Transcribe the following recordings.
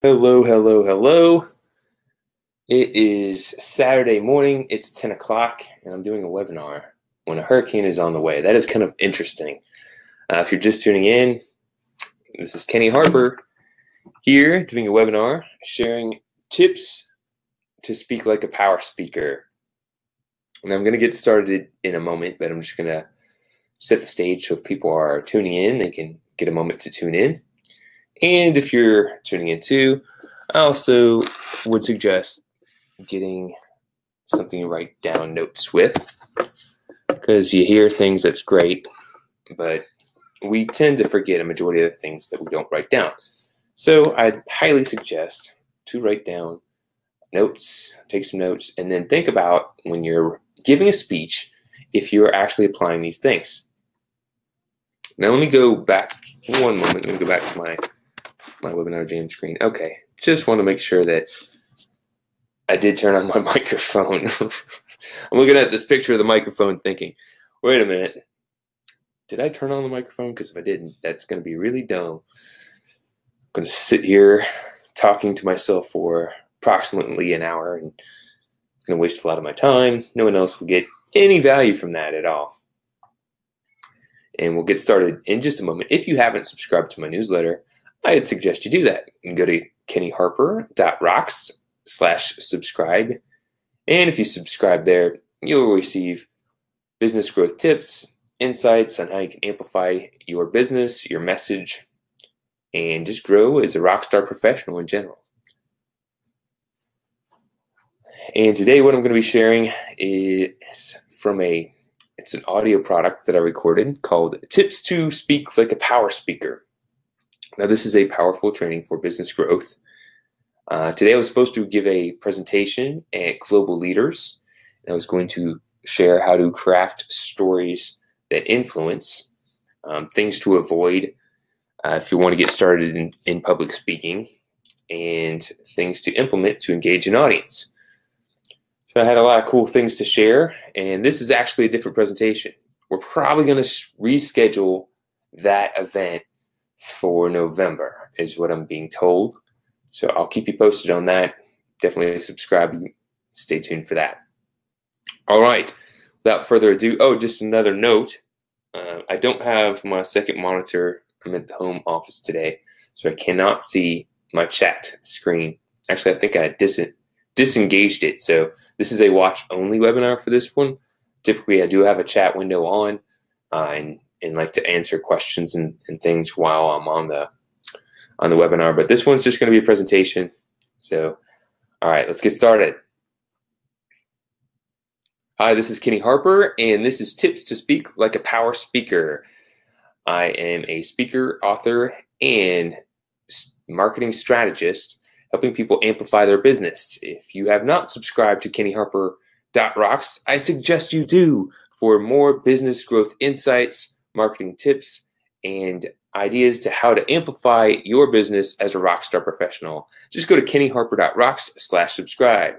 Hello, hello, hello. It is Saturday morning. It's 10 o'clock, and I'm doing a webinar when a hurricane is on the way. That is kind of interesting. If you're just tuning in, this is Kenny Harper here doing a webinar sharing tips to speak like a power speaker. And I'm going to get started in a moment, but I'm just going to set the stage so if people are tuning in, they can get a moment to tune in. And if you're tuning in too, I also would suggest getting something to write down notes with, because you hear things that's great, but we tend to forget a majority of the things that we don't write down. So I'd highly suggest to write down notes, take some notes, and then think about when you're giving a speech if you're actually applying these things. Now let me go back one moment. Let me go back to my webinar jam screen. Okay, just want to make sure that I did turn on my microphone. I'm looking at this picture of the microphone thinking, wait a minute, did I turn on the microphone? Because if I didn't, that's going to be really dumb. I'm going to sit here talking to myself for approximately an hour, and it's going to waste a lot of my time. No one else will get any value from that at all. And we'll get started in just a moment. If you haven't subscribed to my newsletter, I'd suggest you do that. You can go to kennyharper.rocks/subscribe. And if you subscribe there, you'll receive business growth tips, insights on how you can amplify your business, your message, and just grow as a rock star professional in general. And today what I'm going to be sharing is from it's an audio product that I recorded called Tips to Speak Like a Power Speaker. Now, this is a powerful training for business growth. Today, I was supposed to give a presentation at Global Leaders, and I was going to share how to craft stories that influence, things to avoid if you want to get started in public speaking, and things to implement to engage an audience. So I had a lot of cool things to share, and this is actually a different presentation. We're probably going to reschedule that event for November, is what I'm being told. So I'll keep you posted on that. Definitely subscribe. Stay tuned for that. All right. Without further ado, just another note. I don't have my second monitor. I'm at the home office today, so I cannot see my chat screen. Actually, I think I disengaged it. So this is a watch-only webinar for this one. Typically, I do have a chat window on, and like to answer questions and things while I'm on the webinar. But this one's just going to be a presentation. So, all right, let's get started. Hi, this is Kenny Harper, and this is Tips to Speak Like a Power Speaker. I am a speaker, author, and marketing strategist, helping people amplify their business. If you have not subscribed to kennyharper.rocks, I suggest you do for more business growth insights, marketing tips, and ideas to how to amplify your business as a rockstar professional. Just go to kennyharper.rocks/subscribe.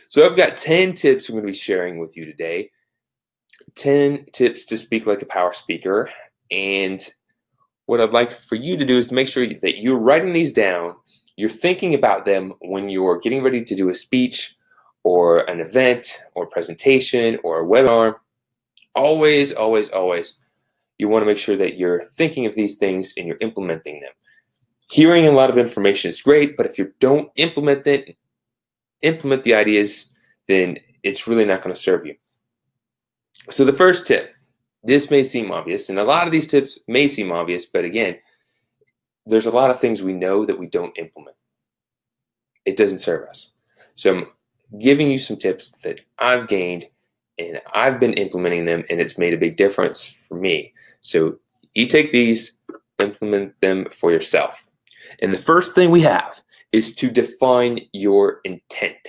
So I've got 10 tips I'm going to be sharing with you today. 10 tips to speak like a power speaker. And what I'd like for you to do is to make sure that you're writing these down. You're thinking about them when you're getting ready to do a speech or an event or presentation or a webinar. Always, always, always, you want to make sure that you're thinking of these things and you're implementing them. Hearing a lot of information is great, but if you don't implement the ideas, then it's really not going to serve you. So the first tip, this may seem obvious, and a lot of these tips may seem obvious, but again, there's a lot of things we know that we don't implement. It doesn't serve us. So I'm giving you some tips that I've gained, and I've been implementing them, and it's made a big difference for me. So you take these, implement them for yourself. And the first thing we have is to define your intent.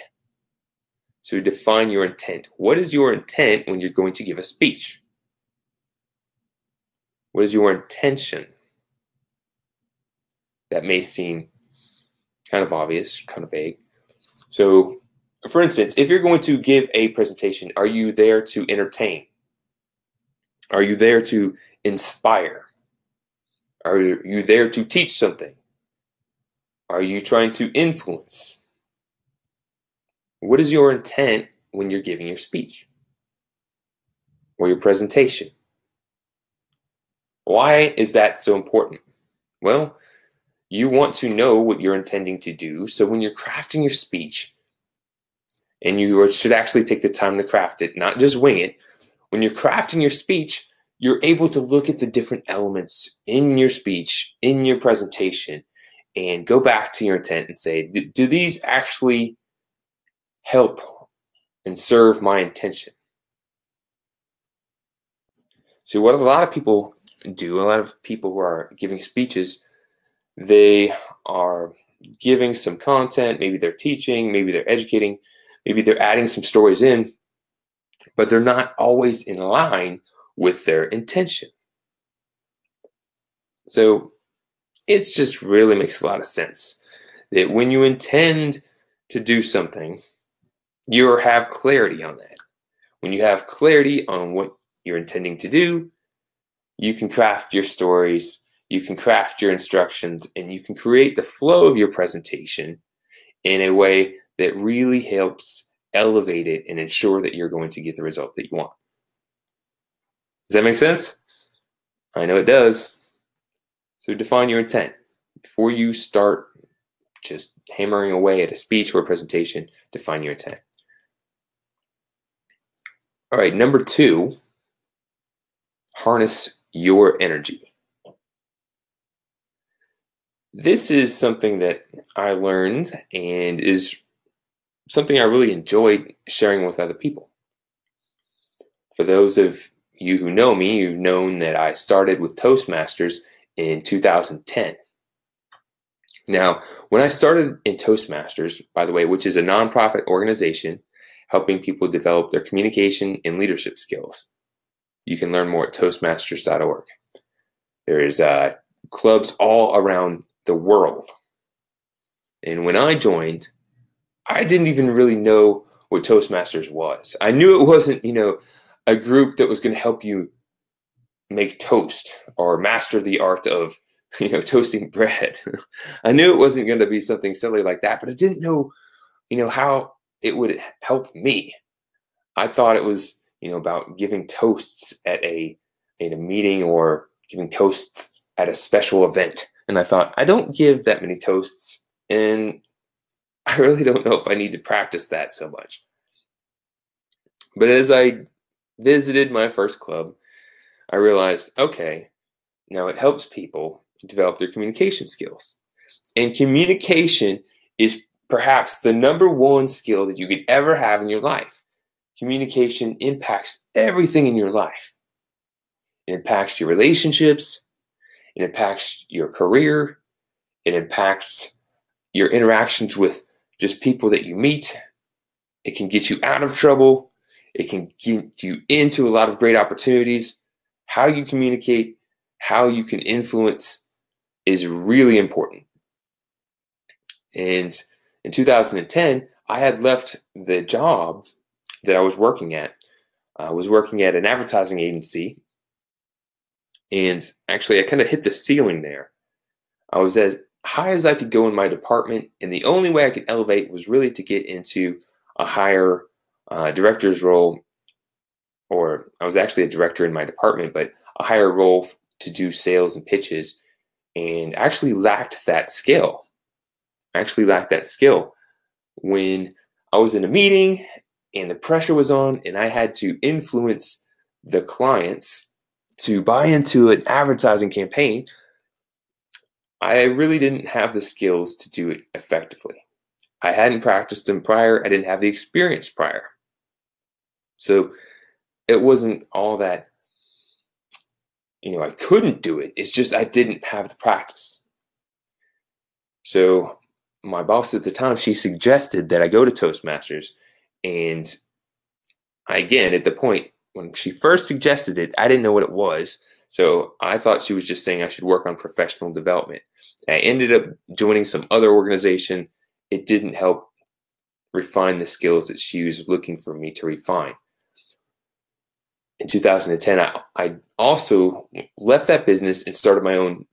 So define your intent. What is your intent when you're going to give a speech? What is your intention? That may seem kind of obvious, kind of vague. So, for instance, if you're going to give a presentation, are you there to entertain? Are you there to inspire? Are you there to teach something? Are you trying to influence? What is your intent when you're giving your speech or your presentation? Why is that so important? Well, you want to know what you're intending to do, so when you're crafting your speech, and you should actually take the time to craft it, not just wing it. When you're crafting your speech, you're able to look at the different elements in your speech, in your presentation, and go back to your intent and say, do these actually help and serve my intention? So what a lot of people do, a lot of people who are giving speeches, they are giving some content, maybe they're teaching, maybe they're educating, maybe they're adding some stories in, but they're not always in line with their intention. So it just really makes a lot of sense that when you intend to do something, you have clarity on that. When you have clarity on what you're intending to do, you can craft your stories, you can craft your instructions, and you can create the flow of your presentation in a way that really helps elevate it and ensure that you're going to get the result that you want. Does that make sense? I know it does. So define your intent. Before you start just hammering away at a speech or a presentation, define your intent. All right, number 2, harness your energy. This is something that I learned and is something I really enjoyed sharing with other people. For those of you who know me, you've known that I started with Toastmasters in 2010. Now, when I started in Toastmasters, by the way, which is a nonprofit organization helping people develop their communication and leadership skills, you can learn more at toastmasters.org. There's clubs all around the world. And when I joined, I didn't even really know what Toastmasters was. I knew it wasn't, a group that was going to help you make toast or master the art of, toasting bread. I knew it wasn't going to be something silly like that, but I didn't know, how it would help me. I thought it was, about giving toasts at a meeting or giving toasts at a special event. And I thought, I don't give that many toasts, and I really don't know if I need to practice that so much. But as I visited my first club, I realized, okay, now it helps people develop their communication skills. And communication is perhaps the number one skill that you could ever have in your life. Communication impacts everything in your life. It impacts your relationships. It impacts your career. It impacts your interactions with just people that you meet. It can get you out of trouble. It can get you into a lot of great opportunities. How you communicate, how you can influence is really important. And in 2010, I had left the job that I was working at. I was working at an advertising agency. And actually, I kind of hit the ceiling there. I was as high as I could go in my department. And the only way I could elevate was really to get into a higher director's role. Or I was actually a director in my department, but a higher role to do sales and pitches. And actually lacked that skill. When I was in a meeting and the pressure was on and I had to influence the clients to buy into an advertising campaign, I really didn't have the skills to do it effectively. I hadn't practiced them prior. I didn't have the experience prior. So it wasn't all that, I couldn't do it. It's just I didn't have the practice. So my boss at the time, she suggested that I go to Toastmasters. And again, at the point when she first suggested it, I didn't know what it was. So I thought she was just saying I should work on professional development. I ended up joining some other organization. It didn't help refine the skills that she was looking for me to refine. In 2010, I also left that business and started my own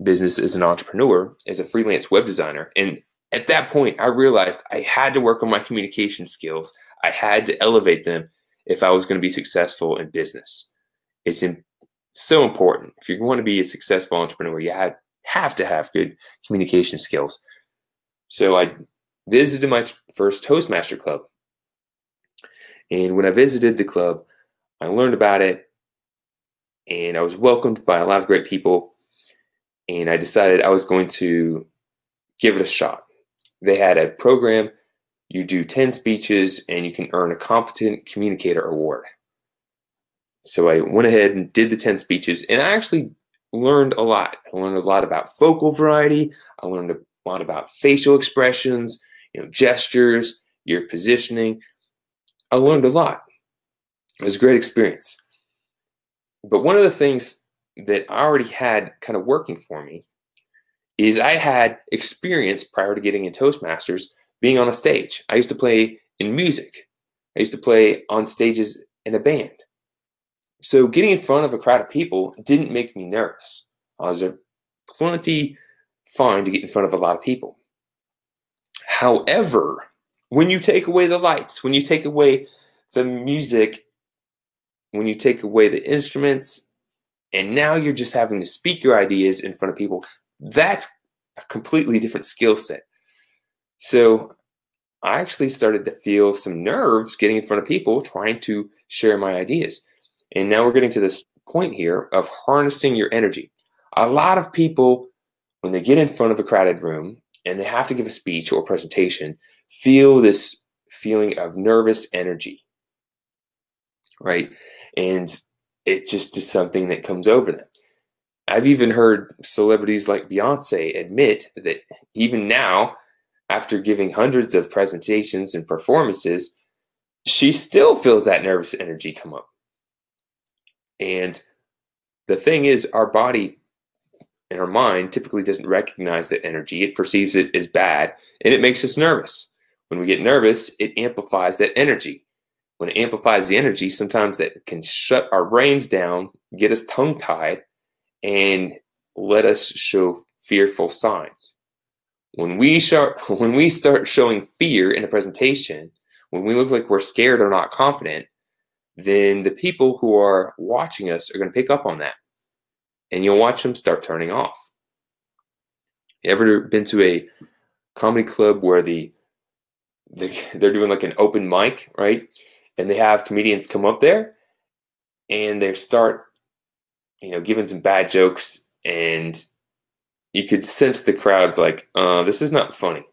business as an entrepreneur, as a freelance web designer. And at that point, I realized I had to work on my communication skills. I had to elevate them if I was going to be successful in business. It's so important. If you want to be a successful entrepreneur, you have to have good communication skills. So I visited my first Toastmaster club. And when I visited the club, I learned about it, and I was welcomed by a lot of great people. And I decided I was going to give it a shot. They had a program. You do 10 speeches, and you can earn a Competent Communicator Award. So I went ahead and did the 10 speeches, and I actually learned a lot. I learned a lot about vocal variety. I learned a lot about facial expressions, gestures, your positioning. I learned a lot. It was a great experience. But one of the things that I already had kind of working for me is I had experience prior to getting in Toastmasters being on a stage. I used to play in music. I used to play on stages in a band. So getting in front of a crowd of people didn't make me nervous. I was plenty fine to get in front of a lot of people. However, when you take away the lights, when you take away the music, when you take away the instruments, and now you're just having to speak your ideas in front of people, that's a completely different skill set. So I actually started to feel some nerves getting in front of people, trying to share my ideas. And now we're getting to this point here of harnessing your energy. A lot of people, when they get in front of a crowded room and they have to give a speech or a presentation, feel this feeling of nervous energy, right? And it just is something that comes over them. I've even heard celebrities like Beyonce admit that even now, after giving hundreds of presentations and performances, she still feels that nervous energy come up. And the thing is, our body and our mind typically doesn't recognize that energy. It perceives it as bad, and it makes us nervous. When we get nervous, it amplifies that energy. When it amplifies the energy, sometimes that can shut our brains down, get us tongue-tied, and let us show fearful signs. When we start showing fear in a presentation, when we look like we're scared or not confident, then the people who are watching us are going to pick up on that. And you'll watch them start turning off. You ever been to a comedy club where they're doing like an open mic, right? And they have comedians come up there and they start, giving some bad jokes, and you could sense the crowd's like, this is not funny.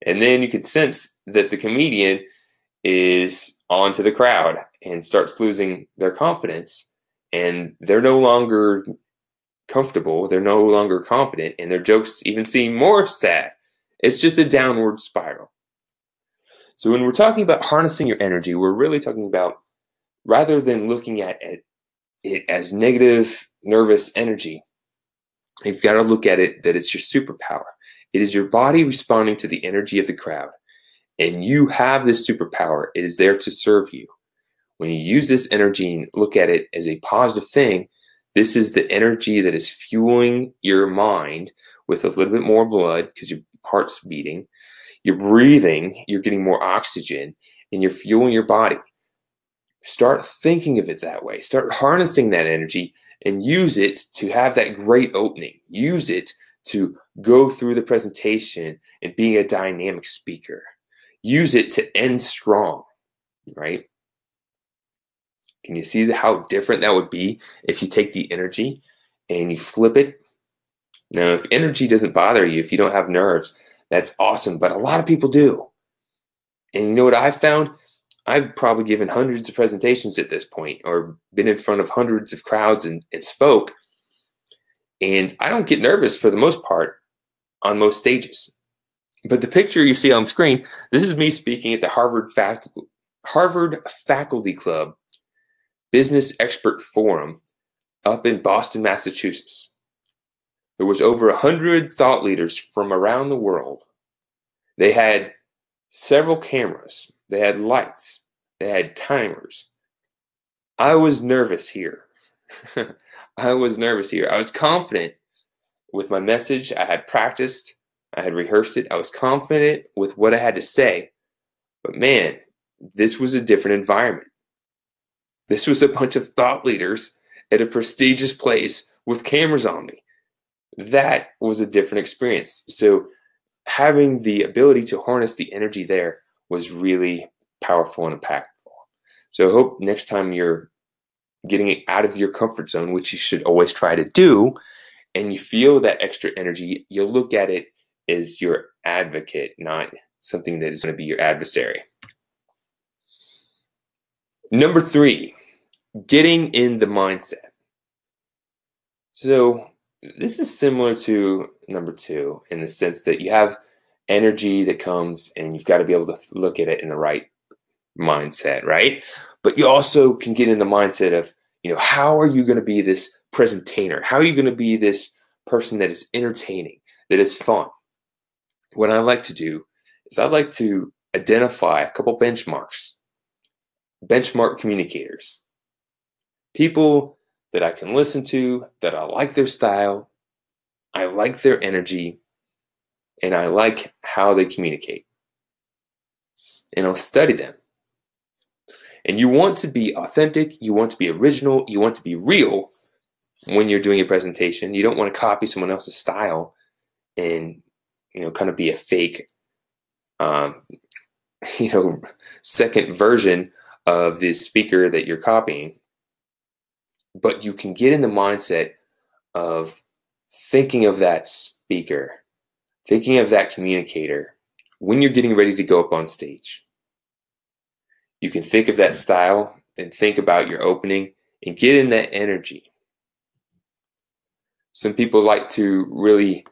And then you could sense that the comedian is on to the crowd and starts losing their confidence, and they're no longer comfortable, they're no longer confident, and their jokes even seem more sad. It's just a downward spiral. So when we're talking about harnessing your energy, we're really talking about, rather than looking at it as negative, nervous energy, you've got to look at it that it's your superpower. It is your body responding to the energy of the crowd. And you have this superpower. It is there to serve you. When you use this energy and look at it as a positive thing, this is the energy that is fueling your mind with a little bit more blood because your heart's beating. You're breathing, you're getting more oxygen, and you're fueling your body. Start thinking of it that way. Start harnessing that energy and use it to have that great opening. Use it to go through the presentation and be a dynamic speaker. Use it to end strong, right? Can you see how different that would be if you take the energy and you flip it? Now, if energy doesn't bother you, if you don't have nerves, that's awesome, but a lot of people do. And you know what I've found? I've probably given hundreds of presentations at this point, or been in front of hundreds of crowds and spoke, and I don't get nervous for the most part on most stages. But the picture you see on screen, this is me speaking at the Harvard Faculty Club Business Expert Forum up in Boston, Massachusetts. There was over 100 thought leaders from around the world. They had several cameras. They had lights. They had timers. I was nervous here. I was nervous here. I was confident with my message. I had practiced, I had rehearsed it, I was confident with what I had to say. But man, this was a different environment. This was a bunch of thought leaders at a prestigious place with cameras on me. That was a different experience. So having the ability to harness the energy there was really powerful and impactful. So I hope next time you're getting out of your comfort zone, which you should always try to do, and you feel that extra energy, you'll look at it as your advocate, not something that is going to be your adversary. Number 3, getting in the mindset. So this is similar to number 2 in the sense that you have energy that comes and you've got to be able to look at it in the right mindset, right? But you also can get in the mindset of, how are you going to be this presentator? How are you going to be this person that is entertaining, that is fun? What I like to do is I like to identify a couple benchmark communicators, people that I can listen to, that I like their style, I like their energy, and I like how they communicate. And I'll study them. And you want to be authentic, you want to be original, you want to be real when you're doing a presentation. You don't want to copy someone else's style and, kind of be a fake, second version of the speaker that you're copying. But you can get in the mindset of thinking of that speaker, thinking of that communicator when you're getting ready to go up on stage. You can think of that style and think about your opening and get in that energy. Some people like to really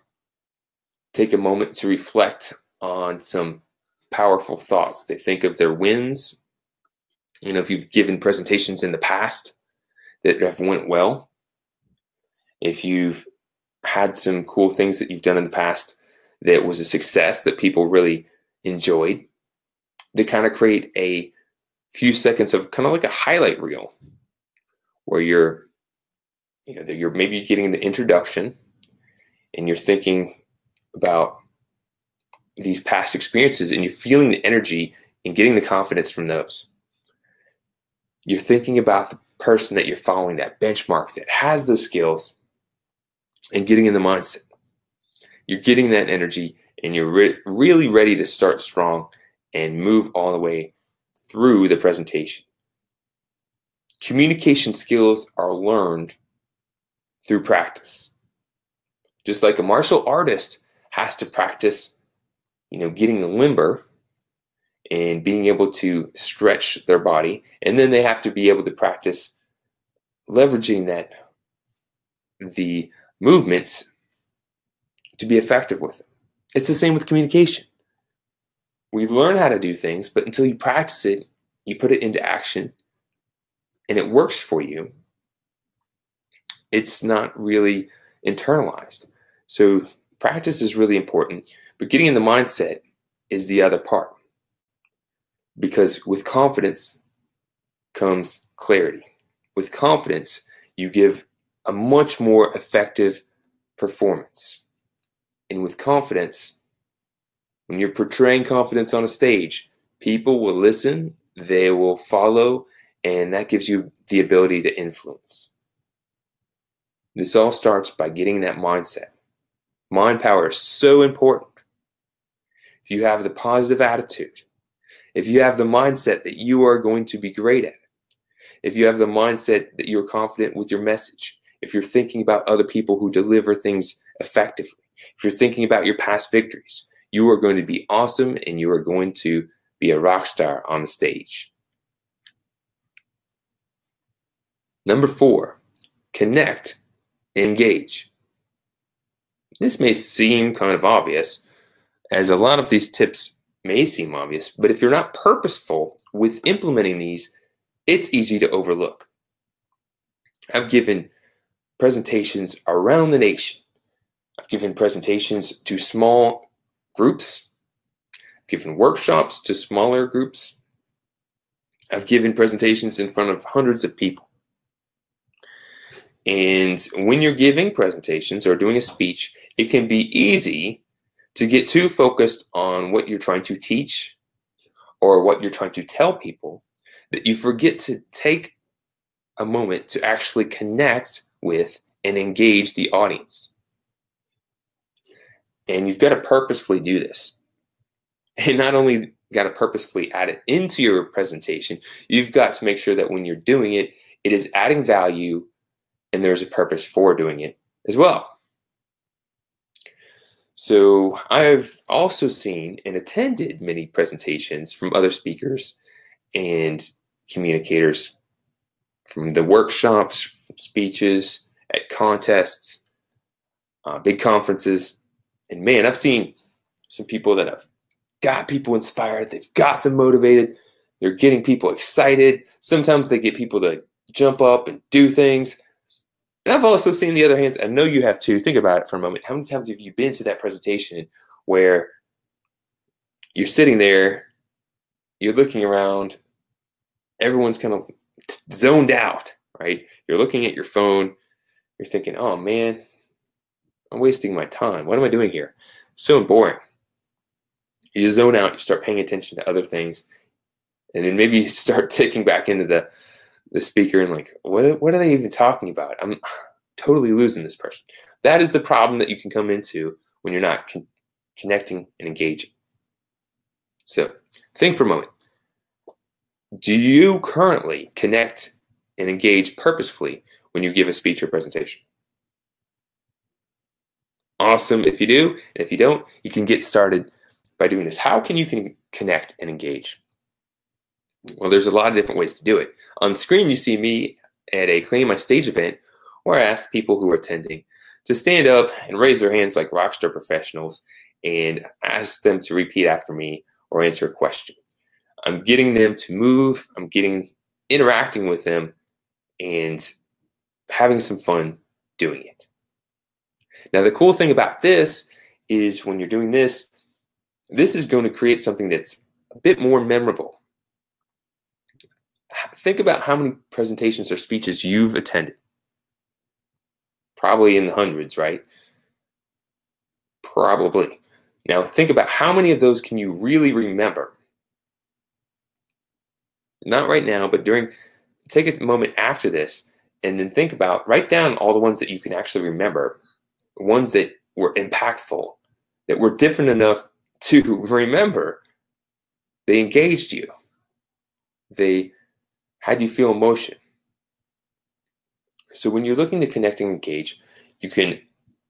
take a moment to reflect on some powerful thoughts. They think of their wins. If you've given presentations in the past that have went well, if you've had some cool things that you've done in the past that was a success that people really enjoyed, they kind of create a few seconds of kind of like a highlight reel where you're maybe getting the introduction and you're thinking about these past experiences and you're feeling the energy and getting the confidence from those. You're thinking about the person that you're following, that benchmark that has those skills, and getting in the mindset. You're getting that energy and you're really ready to start strong and move all the way through the presentation. Communication skills are learned through practice. Just like a martial artist has to practice, getting limber and being able to stretch their body, and then they have to be able to practice leveraging the movements to be effective with it. It's the same with communication. We learn how to do things, but until you practice it, you put it into action, and it works for you, it's not really internalized. So practice is really important, but getting in the mindset is the other part. Because with confidence comes clarity. With confidence, you give a much more effective performance. And with confidence, when you're portraying confidence on a stage, people will listen, they will follow, and that gives you the ability to influence. This all starts by getting that mindset. Mind power is so important. If you have the positive attitude, if you have the mindset that you are going to be great at it, if you have the mindset that you're confident with your message, if you're thinking about other people who deliver things effectively, if you're thinking about your past victories, you are going to be awesome and you are going to be a rock star on the stage. Number 4, connect and engage. This may seem kind of obvious, as a lot of these tips may seem obvious, but if you're not purposeful with implementing these, it's easy to overlook. I've given presentations around the nation. I've given presentations to small groups. I've given workshops to smaller groups. I've given presentations in front of hundreds of people. And when you're giving presentations or doing a speech, it can be easy to get too focused on what you're trying to teach or what you're trying to tell people that you forget to take a moment to actually connect with and engage the audience. And you've got to purposefully do this. And not only got to purposefully add it into your presentation, you've got to make sure that when you're doing it, it is adding value and there's a purpose for doing it as well. So I've also seen and attended many presentations from other speakers and communicators from the workshops, from speeches, at contests, big conferences. And man, I've seen some people that have got people inspired. They've got them motivated. They're getting people excited. Sometimes they get people to jump up and do things. And I've also seen the other hands. I know you have too. Think about it for a moment. How many times have you been to that presentation where you're sitting there, you're looking around, everyone's kind of zoned out, right? You're looking at your phone. You're thinking, oh man, I'm wasting my time. What am I doing here? So boring. You zone out, you start paying attention to other things, and then maybe you start ticking back into the speaker and like, what are they even talking about? I'm totally losing this person. That is the problem that you can come into when you're not connecting and engaging. So think for a moment. Do you currently connect and engage purposefully when you give a speech or presentation? Awesome if you do, and if you don't, you can get started by doing this. How can you connect and engage? Well, there's a lot of different ways to do it. On screen, you see me at a Claim My Stage event where I asked people who are attending to stand up and raise their hands like rockstar professionals and ask them to repeat after me or answer a question. I'm getting them to move, I'm interacting with them and having some fun doing it. Now, the cool thing about this is when you're doing this, this is going to create something that's a bit more memorable. Think about how many presentations or speeches you've attended. Probably in the hundreds, right? Probably. Now think about how many of those can you really remember? Not right now, but take a moment after this and then write down all the ones that you can actually remember, ones that were impactful, that were different enough to remember. They engaged you. They had you feel emotion. So when you're looking to connect and engage, you can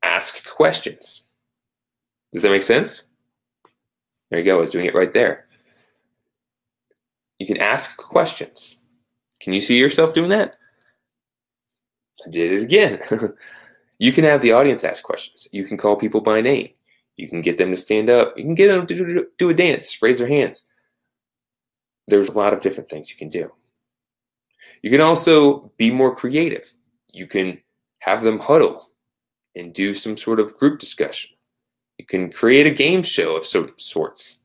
ask questions. Does that make sense? There you go. I was doing it right there. You can ask questions. Can you see yourself doing that? I did it again. You can have the audience ask questions. You can call people by name. You can get them to stand up. You can get them to do a dance, raise their hands. There's a lot of different things you can do. You can also be more creative. You can have them huddle and do some sort of group discussion. You can create a game show of sorts.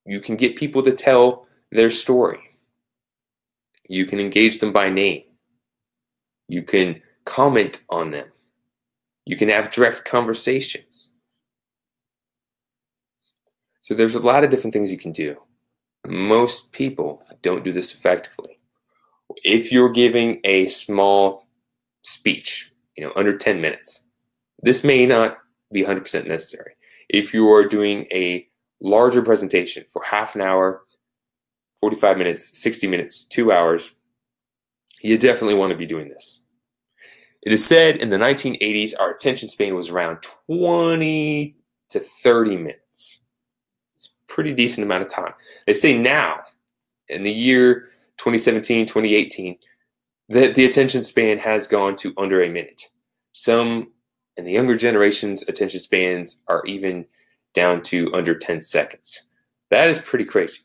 You can get people to tell their story. You can engage them by name. You can comment on them. You can have direct conversations. So there's a lot of different things you can do. Most people don't do this effectively. If you're giving a small speech, under 10 minutes, this may not be 100% necessary. If you are doing a larger presentation for half an hour, 45 minutes, 60 minutes, 2 hours, you definitely want to be doing this. It is said in the 1980s, our attention span was around 20 to 30 minutes. It's a pretty decent amount of time. They say now, in the year 2017, 2018, that the attention span has gone to under a minute. Some in the younger generation's attention spans are even down to under 10 seconds. That is pretty crazy.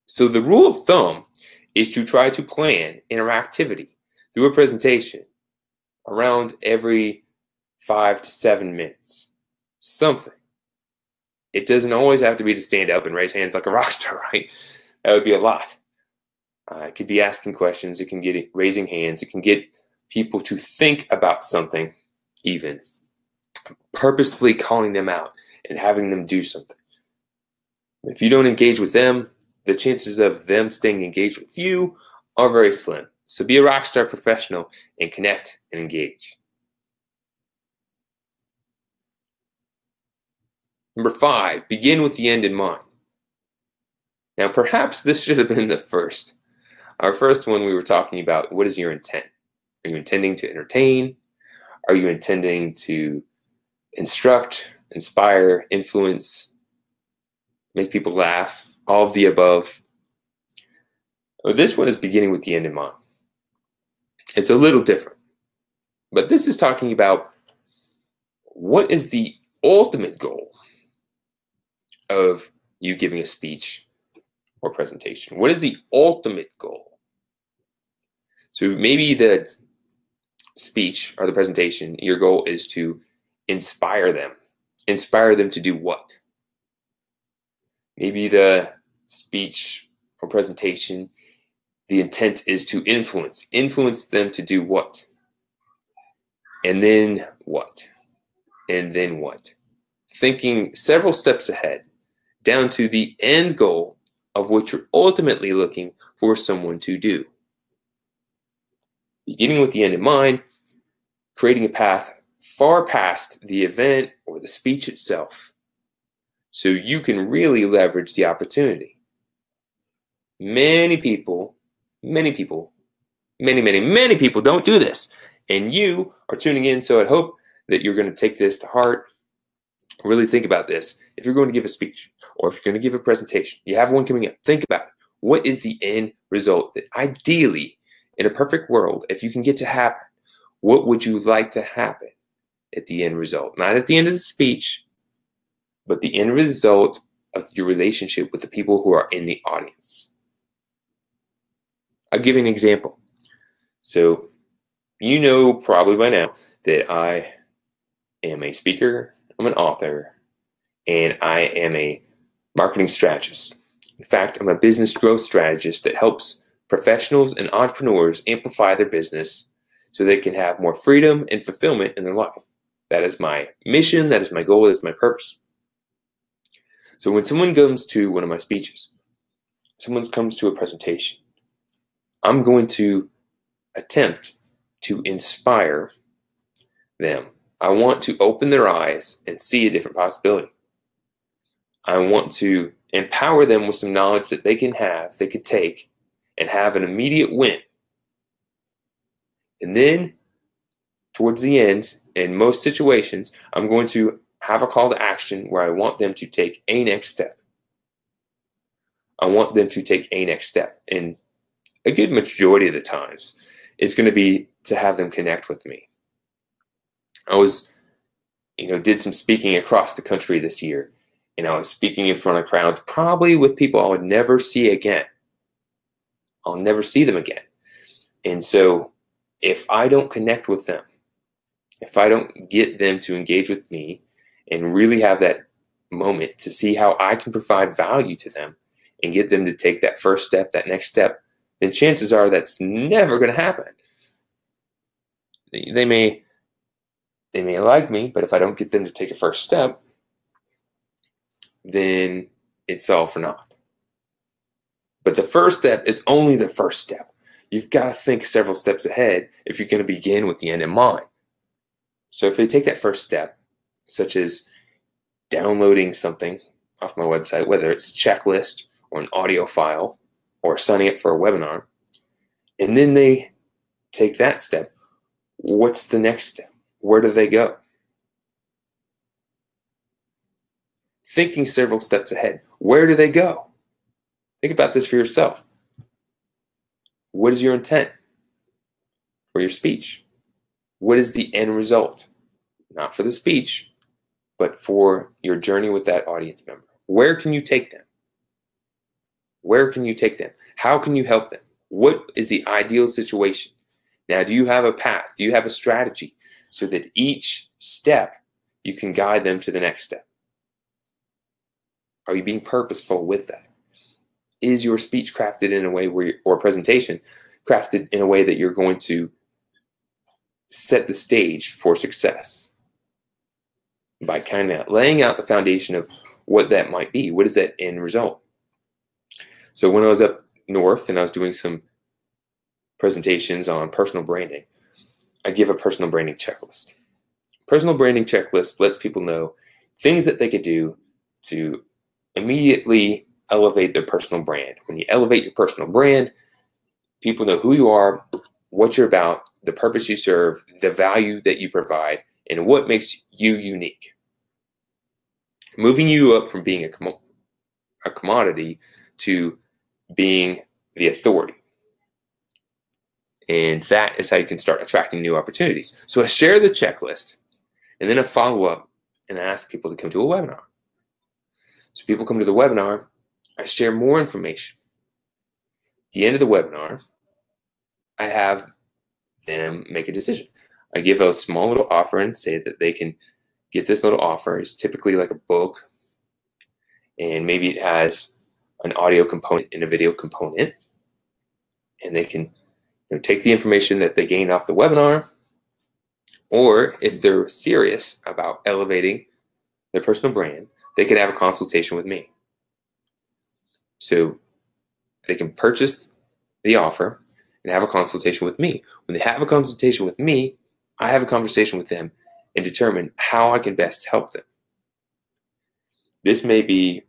So the rule of thumb is to try to plan interactivity through a presentation around every 5 to 7 minutes. Something. It doesn't always have to be to stand up and raise hands like a rock star, right? That would be a lot. It could be asking questions. It can get raising hands. It can get people to think about something, even purposefully calling them out and having them do something. If you don't engage with them, the chances of them staying engaged with you are very slim. So be a rock star professional and connect and engage. Number 5, begin with the end in mind. Now, perhaps this should have been the first. Our first one, we were talking about what is your intent? Are you intending to entertain? Are you intending to instruct, inspire, influence, make people laugh? All of the above. Well, this one is beginning with the end in mind. It's a little different. But this is talking about what is the ultimate goal of you giving a speech or presentation? What is the ultimate goal? So maybe the speech or the presentation, your goal is to inspire them. Inspire them to do what? Maybe the speech or presentation, the intent is to influence. Influence them to do what? And then what? And then what? Thinking several steps ahead, down to the end goal of what you're ultimately looking for someone to do. Beginning with the end in mind, creating a path far past the event or the speech itself, so you can really leverage the opportunity. Many people don't do this. And you are tuning in, so I hope that you're going to take this to heart. Really think about this. If you're going to give a speech or if you're going to give a presentation, you have one coming up, think about it. What is the end result that ideally, in a perfect world, if you can get to happen, what would you like to happen at the end result? Not at the end of the speech, but the end result of your relationship with the people who are in the audience. I'll give you an example. So, you know probably by now that I am a speaker, I'm an author, and I am a marketing strategist. In fact, I'm a business growth strategist that helps professionals and entrepreneurs amplify their business so they can have more freedom and fulfillment in their life. That is my mission, that is my goal, that is my purpose. So when someone comes to one of my speeches, someone comes to a presentation, I'm going to attempt to inspire them. I want to open their eyes and see a different possibility. I want to empower them with some knowledge that they could take and have an immediate win. And then towards the end, in most situations, I'm going to have a call to action where I want them to take a next step. I want them to take a next step. And a good majority of the times, it's going to be to have them connect with me. I did some speaking across the country this year, and I was speaking in front of crowds, probably with people I would never see again. I'll never see them again. And so if I don't connect with them, if I don't get them to engage with me and really have that moment to see how I can provide value to them and get them to take that first step, that next step, then chances are that's never going to happen. They may like me, but if I don't get them to take a first step, then it's all for naught. But the first step is only the first step. You've got to think several steps ahead if you're going to begin with the end in mind. So if they take that first step, such as downloading something off my website, whether it's a checklist or an audio file or signing up for a webinar, and then they take that step, what's the next step? Where do they go? Thinking several steps ahead, where do they go? Think about this for yourself. What is your intent for your speech? What is the end result? Not for the speech, but for your journey with that audience member. Where can you take them? Where can you take them? How can you help them? What is the ideal situation? Now, do you have a path? Do you have a strategy so that each step you can guide them to the next step? Are you being purposeful with that? is your speech crafted in a way where, or presentation crafted in a way that you're going to set the stage for success by kind of laying out the foundation of what that might be. What is that end result? So when I was up north and I was doing some presentations on personal branding, I give a personal branding checklist. Personal branding checklist lets people know things that they could do to immediately elevate their personal brand. When you elevate your personal brand, people know who you are, what you're about, the purpose you serve, the value that you provide, and what makes you unique. Moving you up from being a commodity to being the authority. And that is how you can start attracting new opportunities. So I share the checklist, and then I follow up and I ask people to come to a webinar. So people come to the webinar, I share more information. At the end of the webinar, I have them make a decision. I give a small little offer and say that they can get this little offer. It's typically like a book, and maybe it has an audio component and a video component, and they can take the information that they gain off the webinar, or if they're serious about elevating their personal brand, they could have a consultation with me. So they can purchase the offer and have a consultation with me. When they have a consultation with me, I have a conversation with them and determine how I can best help them. This may be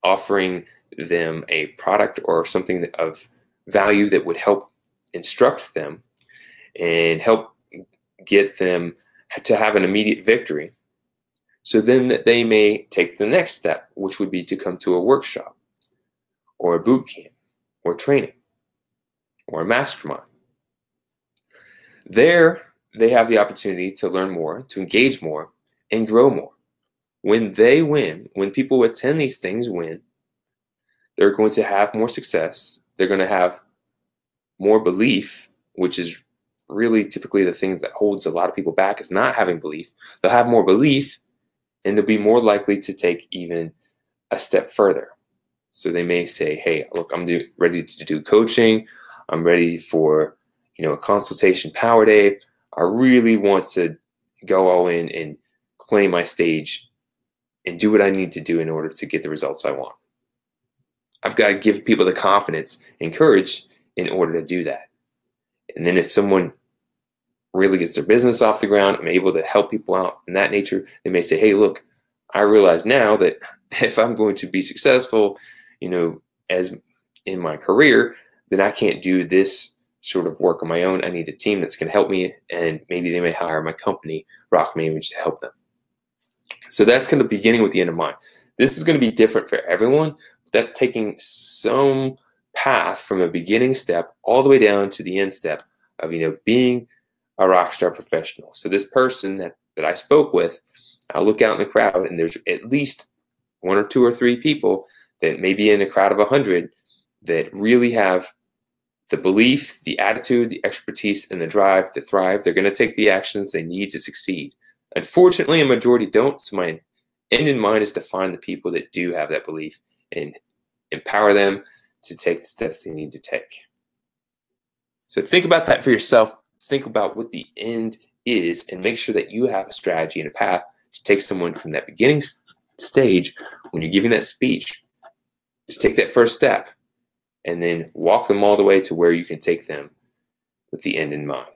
offering them a product or something of value that would help instruct them and help get them to have an immediate victory. So then that they may take the next step, which would be to come to a workshop or a boot camp or training or a mastermind. There, they have the opportunity to learn more, to engage more, and grow more. When they win, when people who attend these things win, they're going to have more success. They're going to have more belief, which is really typically the thing that holds a lot of people back, is not having belief. They'll have more belief, and they'll be more likely to take even a step further. So they may say, hey, look, I'm ready to do coaching. I'm ready for a consultation power day. I really want to go all in and claim my stage and do what I need to do in order to get the results I want. I've got to give people the confidence and courage in order to do that. And then if someone really gets their business off the ground, I'm able to help people out in that nature, they may say, hey, look, I realize now that if I'm going to be successful, as in my career, then I can't do this sort of work on my own. I need a team that's going to help me, and maybe they may hire my company, Rock Image, to help them. So that's kind of beginning with the end in mind. This is going to be different for everyone. That's taking some path from a beginning step all the way down to the end step of being a rock star professional. So this person that I spoke with, I'll look out in the crowd, and there's at least 1 or 2 or 3 people that may be in a crowd of 100 that really have the belief, the attitude, the expertise, and the drive to thrive. They're going to take the actions they need to succeed. Unfortunately, a majority don't. So my end in mind is to find the people that do have that belief and empower them to take the steps they need to take. So think about that for yourself. Think about what the end is, and make sure that you have a strategy and a path to take someone from that beginning stage when you're giving that speech, to take that first step and then walk them all the way to where you can take them with the end in mind.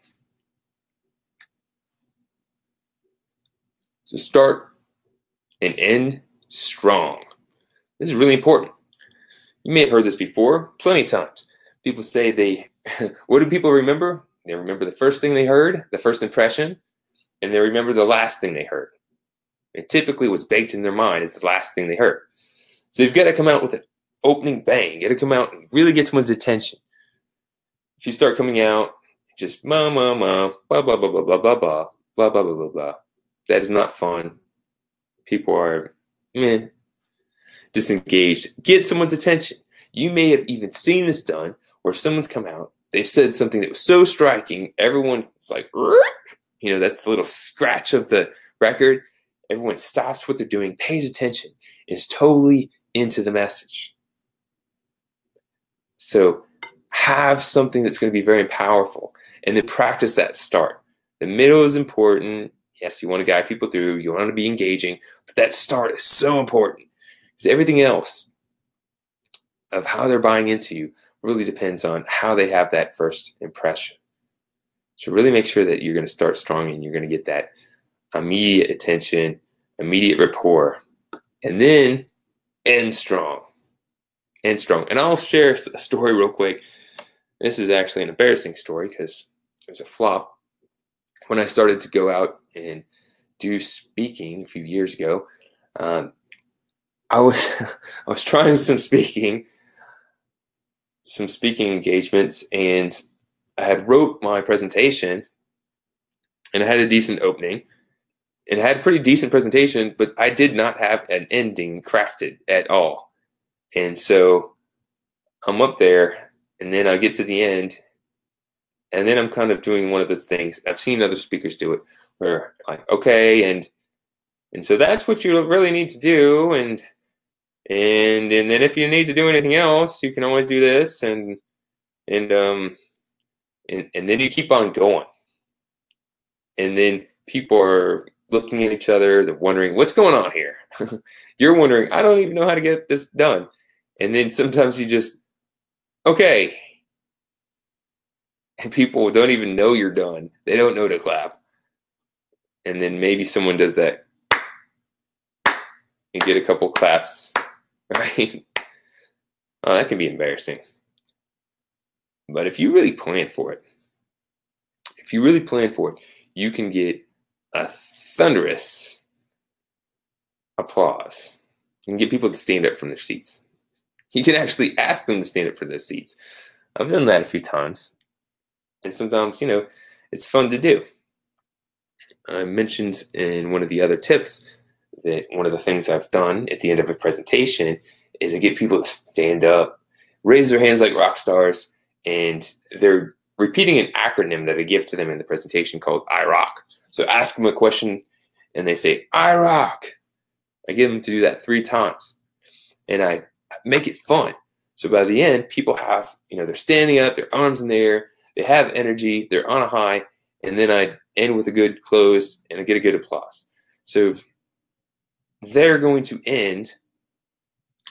So start and end strong. This is really important. You may have heard this before plenty of times. People say what do people remember? They remember the first thing they heard, the first impression, and they remember the last thing they heard. And typically what's baked in their mind is the last thing they heard. So you've got to come out with an opening bang. You got to come out and really get someone's attention. If you start coming out just blah, blah, blah, blah, blah, blah, blah, blah, blah, blah, blah, blah, blah, blah, that is not fun. People are disengaged. Get someone's attention. You may have even seen this done where someone's come out, they've said something that was so striking, everyone's like, that's the little scratch of the record. Everyone stops what they're doing, pays attention, is totally into the message. So have something that's going to be very powerful, and then practice that start. The middle is important. Yes, you want to guide people through. You want to be engaging, but that start is so important because everything else of how they're buying into you really depends on how they have that first impression. So really make sure that you're going to start strong and you're going to get that immediate attention, immediate rapport, and then end strong. End strong. And I'll share a story real quick. This is actually an embarrassing story because it was a flop. When I started to go out and do speaking a few years ago, I was trying some speaking engagements, and I had wrote my presentation, and I had a decent opening, and I had a pretty decent presentation, but I did not have an ending crafted at all. And so I'm up there, and then I get to the end, and then I'm kind of doing one of those things. I've seen other speakers do it, where like, okay, and so that's what you really need to do, and then if you need to do anything else, you can always do this, and then you keep on going, and then people are looking at each other. They're wondering what's going on here. You're wondering, I don't even know how to get this done, and then sometimes you just okay. And people don't even know you're done. They don't know to clap. And then maybe someone does that and get a couple claps, right? Oh, that can be embarrassing. But if you really plan for it, you can get a thunderous applause. You can get people to stand up from their seats. You can actually ask them to stand up from their seats. I've done that a few times. And sometimes, it's fun to do. I mentioned in one of the other tips that one of the things I've done at the end of a presentation is I get people to stand up, raise their hands like rock stars, and they're repeating an acronym that I give to them in the presentation called I rock. So ask them a question and they say, I rock. I get them to do that 3 times, and I make it fun. So by the end, people have, they're standing up, their arms in the air, they have energy, they're on a high, and then I end with a good close and I get a good applause. So they're going to end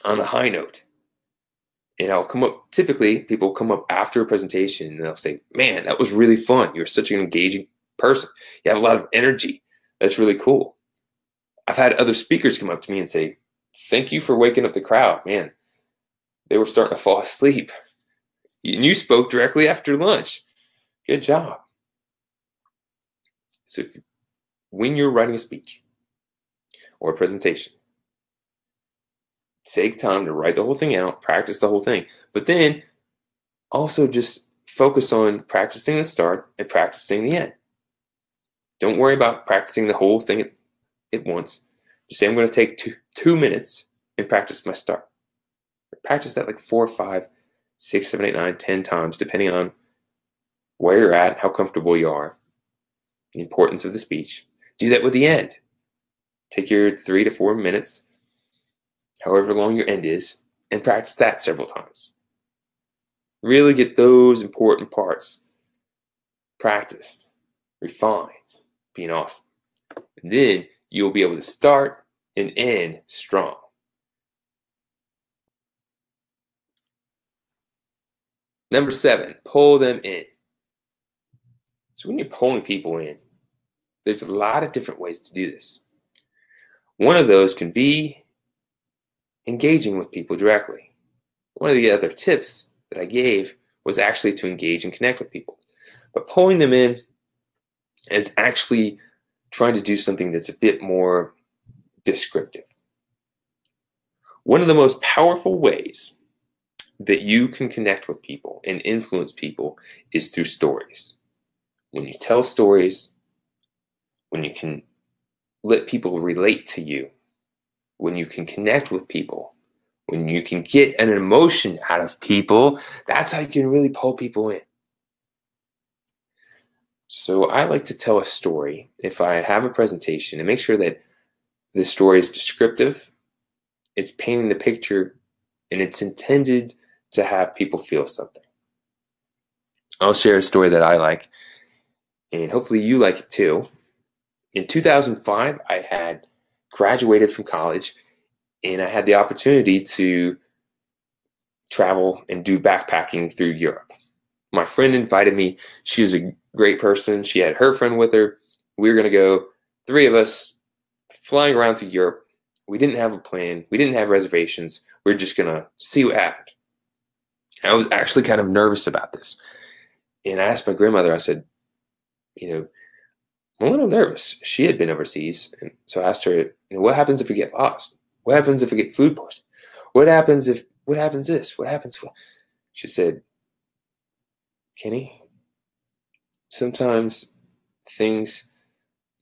on a high note. And I'll come up, typically people come up after a presentation and they'll say, man, that was really fun. You're such an engaging person. You have a lot of energy. That's really cool. I've had other speakers come up to me and say, thank you for waking up the crowd. Man, they were starting to fall asleep. And you spoke directly after lunch. Good job. So when you're writing a speech or a presentation, take time to write the whole thing out, practice the whole thing, but then also just focus on practicing the start and practicing the end. Don't worry about practicing the whole thing at once. Just say, I'm going to take 2 minutes and practice my start. Practice that like 4, 5, 6, 7, 8, 9, 10 times, depending on where you're at, how comfortable you are, the importance of the speech. Do that with the end. Take your 3 to 4 minutes, however long your end is, and practice that several times. Really get those important parts practiced, refined, being awesome. And then you'll be able to start and end strong. Number 7, pull them in. So when you're pulling people in, there's a lot of different ways to do this. One of those can be engaging with people directly. One of the other tips that I gave was actually to engage and connect with people. But pulling them in is actually trying to do something that's a bit more descriptive. One of the most powerful ways that you can connect with people and influence people is through stories. When you tell stories, when you can let people relate to you, when you can connect with people, when you can get an emotion out of people, that's how you can really pull people in. So I like to tell a story if I have a presentation and make sure that the story is descriptive, it's painting the picture, and it's intended to have people feel something. I'll share a story that I like, and hopefully you like it too. In 2005, I had graduated from college, and I had the opportunity to travel and do backpacking through Europe. My friend invited me. She was a great person. She had her friend with her. We were going to go, three of us, flying around through Europe. We didn't have a plan. We didn't have reservations. We were just going to see what happened. I was actually kind of nervous about this. And I asked my grandmother, I said, I'm a little nervous. She had been overseas. And so I asked her, what happens if we get lost? What happens if we get food poisoning? What happens this? What happens? She said, Kenny, sometimes things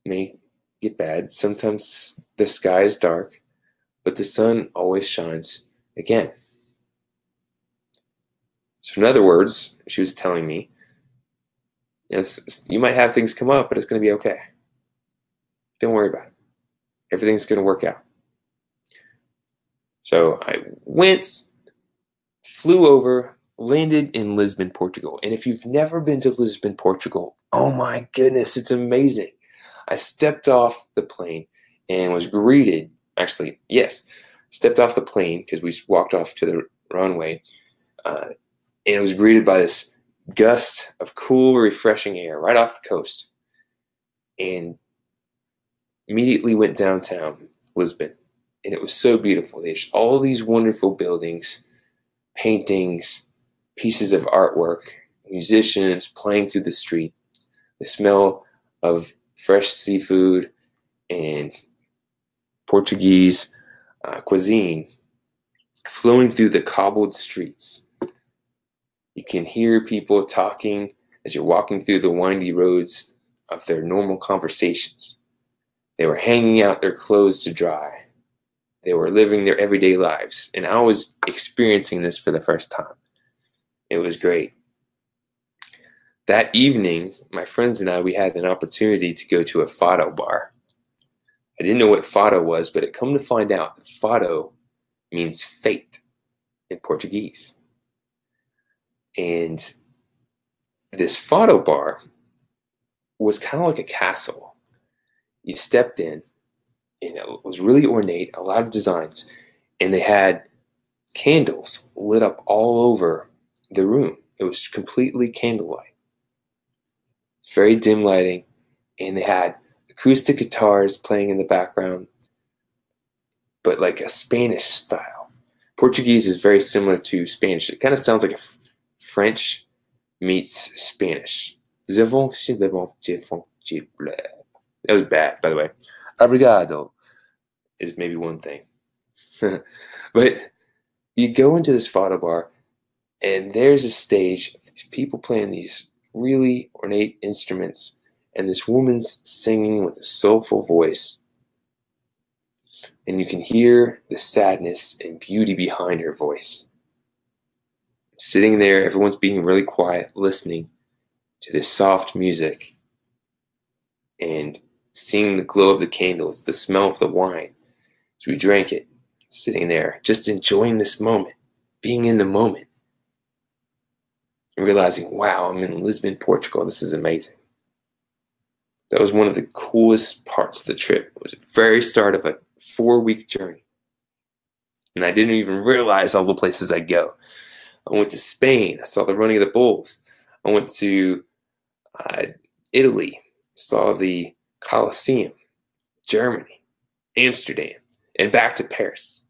may get bad. Sometimes the sky is dark, but the sun always shines again. So in other words, she was telling me, you might have things come up, but it's going to be okay. Don't worry about it. Everything's going to work out. So I went, flew over, landed in Lisbon, Portugal. And if you've never been to Lisbon, Portugal, oh my goodness, it's amazing. I stepped off the plane and was greeted, stepped off the plane because we walked off to the runway, and I was greeted by this gust of cool, refreshing air right off the coast, and immediately went downtown Lisbon, and it was so beautiful. There's all these wonderful buildings, paintings, pieces of artwork, musicians playing through the street, the smell of fresh seafood and Portuguese cuisine flowing through the cobbled streets. You can hear people talking as you're walking through the windy roads of their normal conversations. They were hanging out their clothes to dry. They were living their everyday lives. And I was experiencing this for the first time. It was great. That evening, my friends and I, we had an opportunity to go to a fado bar. I didn't know what fado was, but it come to find out that fado means fate in Portuguese. And this fado bar was kind of like a castle. You stepped in, and it was really ornate, a lot of designs, and they had candles lit up all over the room. It was completely candlelight. Very dim lighting, and they had acoustic guitars playing in the background, but like a Spanish style. Portuguese is very similar to Spanish. It kind of sounds like a French meets Spanish. That was bad, by the way. Obrigado is maybe one thing. But you go into this fado bar, and there's a stage of these people playing these really ornate instruments, and this woman's singing with a soulful voice. And you can hear the sadness and beauty behind her voice. Sitting there, everyone's being really quiet, listening to this soft music and seeing the glow of the candles, the smell of the wine. So we drank it, sitting there, just enjoying this moment, being in the moment, and realizing, wow, I'm in Lisbon, Portugal. This is amazing. That was one of the coolest parts of the trip. It was the very start of a 4-week journey. And I didn't even realize all the places I'd go. I went to Spain. I saw the running of the bulls. I went to Italy. Saw the Colosseum. Germany. Amsterdam. And back to Paris.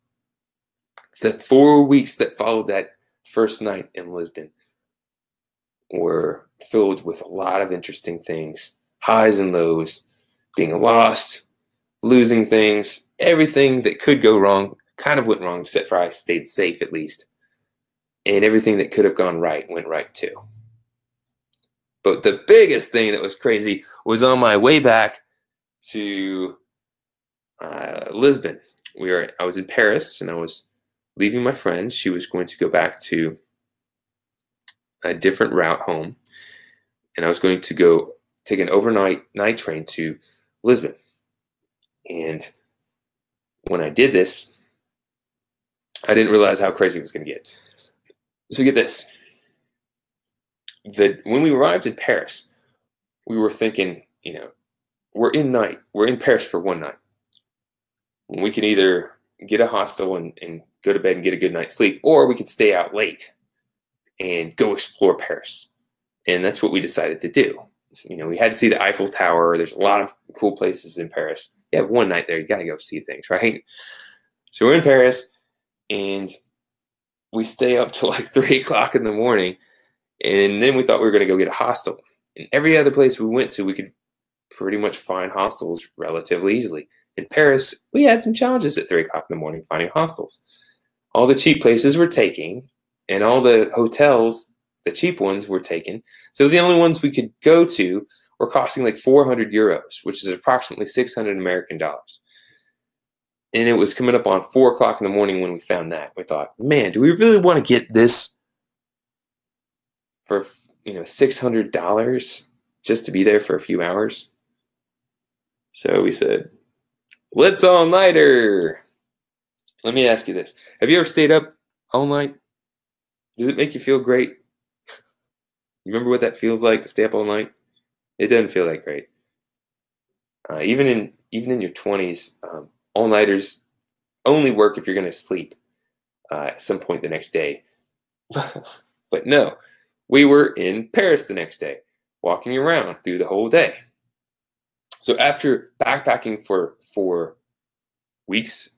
The 4 weeks that followed that first night in Lisbon were filled with a lot of interesting things. Highs and lows. Being lost. Losing things. Everything that could go wrong kind of went wrong, except for I stayed safe at least. And everything that could have gone right went right too. But the biggest thing that was crazy was on my way back to Lisbon. I was in Paris, and I was leaving my friend. She was going to go back to a different route home, and I was going to go take an overnight night train to Lisbon. And when I did this, I didn't realize how crazy it was going to get. So get this. When we arrived in Paris, we were thinking, we're in Paris for one night. We can either get a hostel and go to bed and get a good night's sleep, or we could stay out late and go explore Paris. And that's what we decided to do. We had to see the Eiffel Tower. There's a lot of cool places in Paris. You have one night there, you got to go see things, right? So we're in Paris, and we stay up till like 3 o'clock in the morning. And then we thought we were going to go get a hostel. And every other place we went to, we could pretty much find hostels relatively easily. In Paris, we had some challenges at 3 o'clock in the morning finding hostels. All the cheap places were taken, and all the hotels, the cheap ones, were taken. So the only ones we could go to were costing like 400 euros, which is approximately 600 American dollars. And it was coming up on 4 o'clock in the morning when we found that. We thought, man, do we really want to get this for $600 just to be there for a few hours? So we said, let's all-nighter. Let me ask you this. Have you ever stayed up all night? Does it make you feel great? You remember what that feels like to stay up all night? It doesn't feel that great. Even in your 20s, all-nighters only work if you're going to sleep at some point the next day. But no, we were in Paris the next day, walking around through the whole day. So after backpacking for 4 weeks,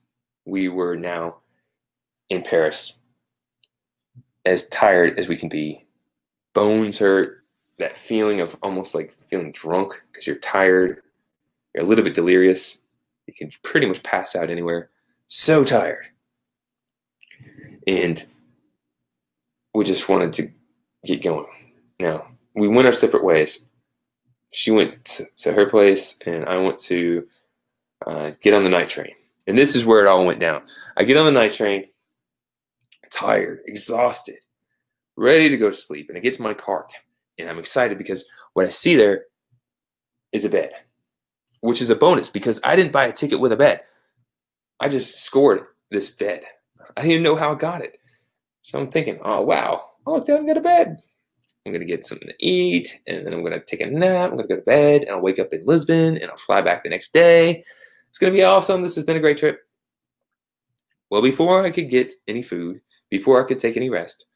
we were now in Paris, as tired as we can be. Bones hurt, that feeling of almost like feeling drunk because you're tired. You're a little bit delirious. You can pretty much pass out anywhere. So tired. And we just wanted to get going. Now, we went our separate ways. She went to her place, and I went to get on the night train. And this is where it all went down. I get on the night train, tired, exhausted, ready to go to sleep. And I get to my cart, and I'm excited because what I see there is a bed, which is a bonus because I didn't buy a ticket with a bed. I just scored this bed. I didn't even know how I got it. So I'm thinking, oh, wow. Oh, I haven't got a bed. I'm going to get something to eat, and then I'm going to take a nap. I'm going to go to bed, and I'll wake up in Lisbon, and I'll fly back the next day. It's going to be awesome. This has been a great trip. Well, before I could get any food, before I could take any rest,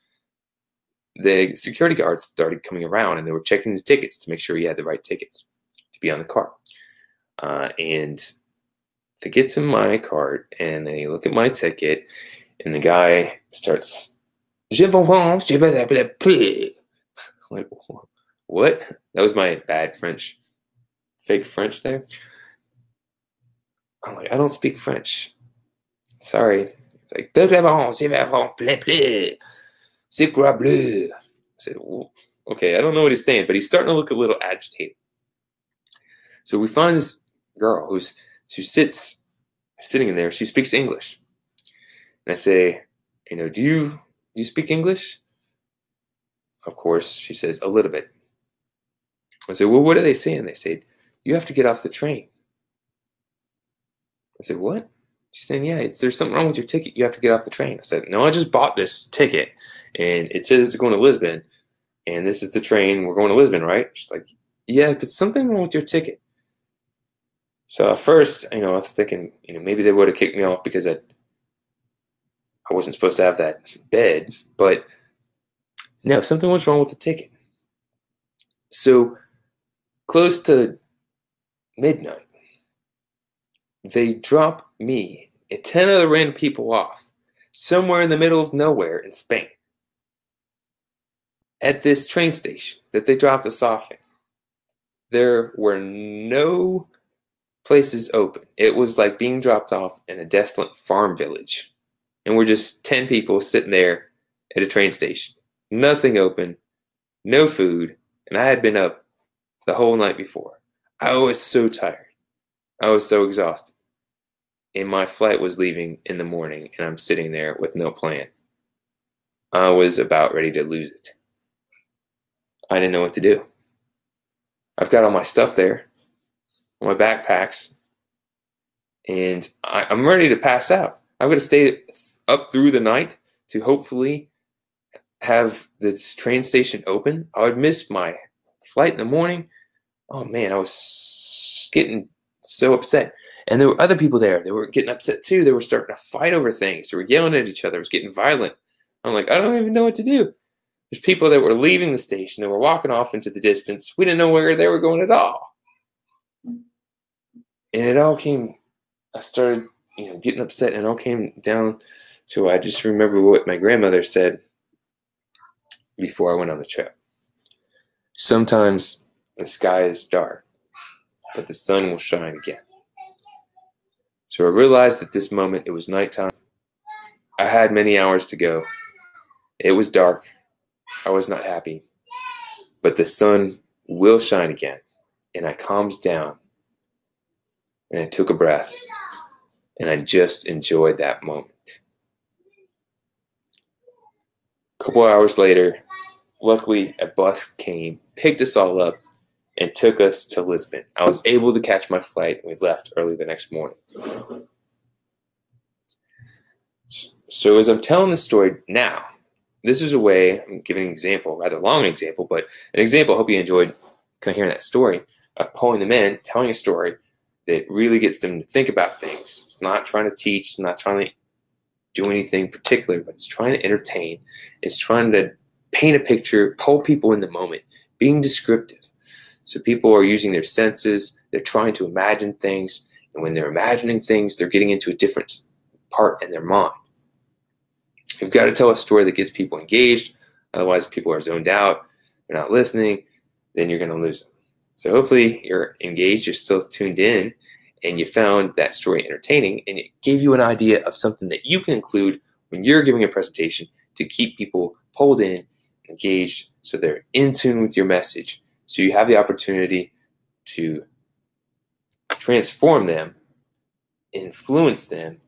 the security guards started coming around, and they were checking the tickets to make sure you had the right tickets to be on the cart. And they get to my cart, and they look at my ticket, and the guy starts, Je vais like, what? That was my bad French, fake French there. I'm like, I don't speak French. Sorry. It's like, c'est quoi bleu? I said, well, okay, I don't know what he's saying, but he's starting to look a little agitated. So we find this girl she sits sitting in there. She speaks English. And I say, do you speak English? Of course, she says, a little bit. I said, well, what are they saying? They said, you have to get off the train. I said, what? She's saying, yeah, there's something wrong with your ticket. You have to get off the train. I said, no, I just bought this ticket, and it says it's going to Lisbon, and this is the train. We're going to Lisbon, right? She's like, yeah, but something wrong with your ticket. So at first, I was thinking, maybe they would have kicked me off because I wasn't supposed to have that bed, but no, something was wrong with the ticket. So close to midnight, they drop me and 10 other random people off somewhere in the middle of nowhere in Spain at this train station that they dropped us off in. There were no places open. It was like being dropped off in a desolate farm village. And we're just 10 people sitting there at a train station. Nothing open, no food, and I had been up the whole night before. I was so tired. I was so exhausted. And my flight was leaving in the morning, and I'm sitting there with no plan. I was about ready to lose it. I didn't know what to do. I've got all my stuff there, my backpacks, and I'm ready to pass out. I'm going to stay up through the night to hopefully have this train station open, I would miss my flight in the morning. Oh man, I was getting so upset. And there were other people there. They were getting upset too. They were starting to fight over things. They were yelling at each other. It was getting violent. I'm like, I don't even know what to do. There's people that were leaving the station. They were walking off into the distance. We didn't know where they were going at all. And it all came, I started, getting upset, and it all came down to, I just remember what my grandmother said before I went on the trip. Sometimes the sky is dark, but the sun will shine again. So I realized at this moment it was nighttime. I had many hours to go. It was dark. I was not happy. But the sun will shine again. And I calmed down. And I took a breath. And I just enjoyed that moment. A couple hours later, luckily a bus came, picked us all up, and took us to Lisbon. I was able to catch my flight, and we left early the next morning. So as I'm telling this story now, this is a way, I'm giving an example, rather long example, but an example, I hope you enjoyed kind of hearing that story, of pulling them in, telling a story that really gets them to think about things. It's not trying to teach, it's not trying to do anything particular, but it's trying to entertain. It's trying to paint a picture, pull people in the moment, being descriptive. So people are using their senses, they're trying to imagine things, and when they're imagining things, they're getting into a different part in their mind. You've got to tell a story that gets people engaged, otherwise people are zoned out, they're not listening, then you're going to lose them. So hopefully you're engaged, you're still tuned in, and you found that story entertaining, and it gave you an idea of something that you can include when you're giving a presentation to keep people pulled in, engaged, so they're in tune with your message. So you have the opportunity to transform them, influence them,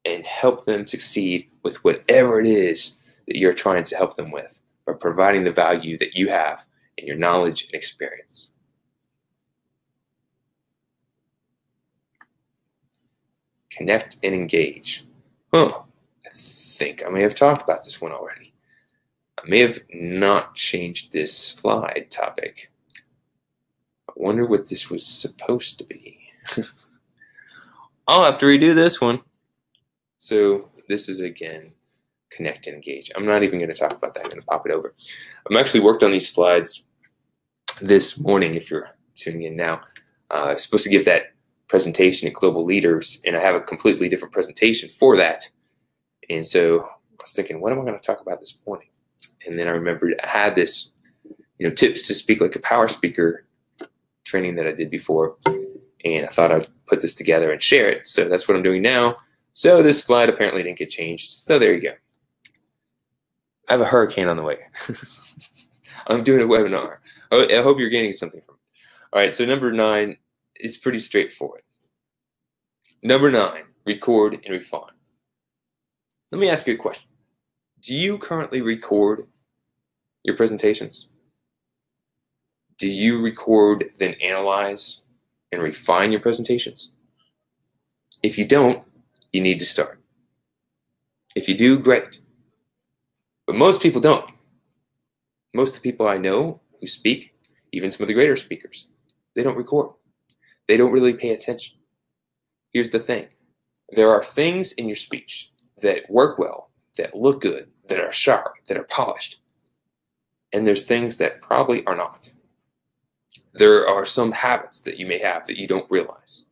and help them succeed with whatever it is that you're trying to help them with, by providing the value that you have in your knowledge and experience. Connect and engage. I think I may have talked about this one already. I may have not changed this slide topic. I wonder what this was supposed to be. I'll have to redo this one. So this is, again, connect and engage. I'm not even going to talk about that. I'm going to pop it over. I'm actually worked on these slides this morning, if you're tuning in now. I was supposed to give that presentation at Global Leaders, and I have a completely different presentation for that. And so I was thinking, what am I going to talk about this morning? And then I remembered I had this, tips to speak like a power speaker training that I did before. And I thought I'd put this together and share it. So that's what I'm doing now. So this slide apparently didn't get changed. So there you go. I have a hurricane on the way. I'm doing a webinar. I hope you're gaining something from it. All right, so number 9 is pretty straightforward. Number 9, record and refine. Let me ask you a question. Do you currently record your presentations? Do you record, then analyze and refine your presentations? If you don't, you need to start. If you do, great. But most people don't. Most of the people I know who speak, even some of the greater speakers, they don't record. They don't really pay attention. Here's the thing. There are things in your speech that work well, that look good, that are sharp, that are polished. And there's things that probably are not. There are some habits that you may have that you don't realize.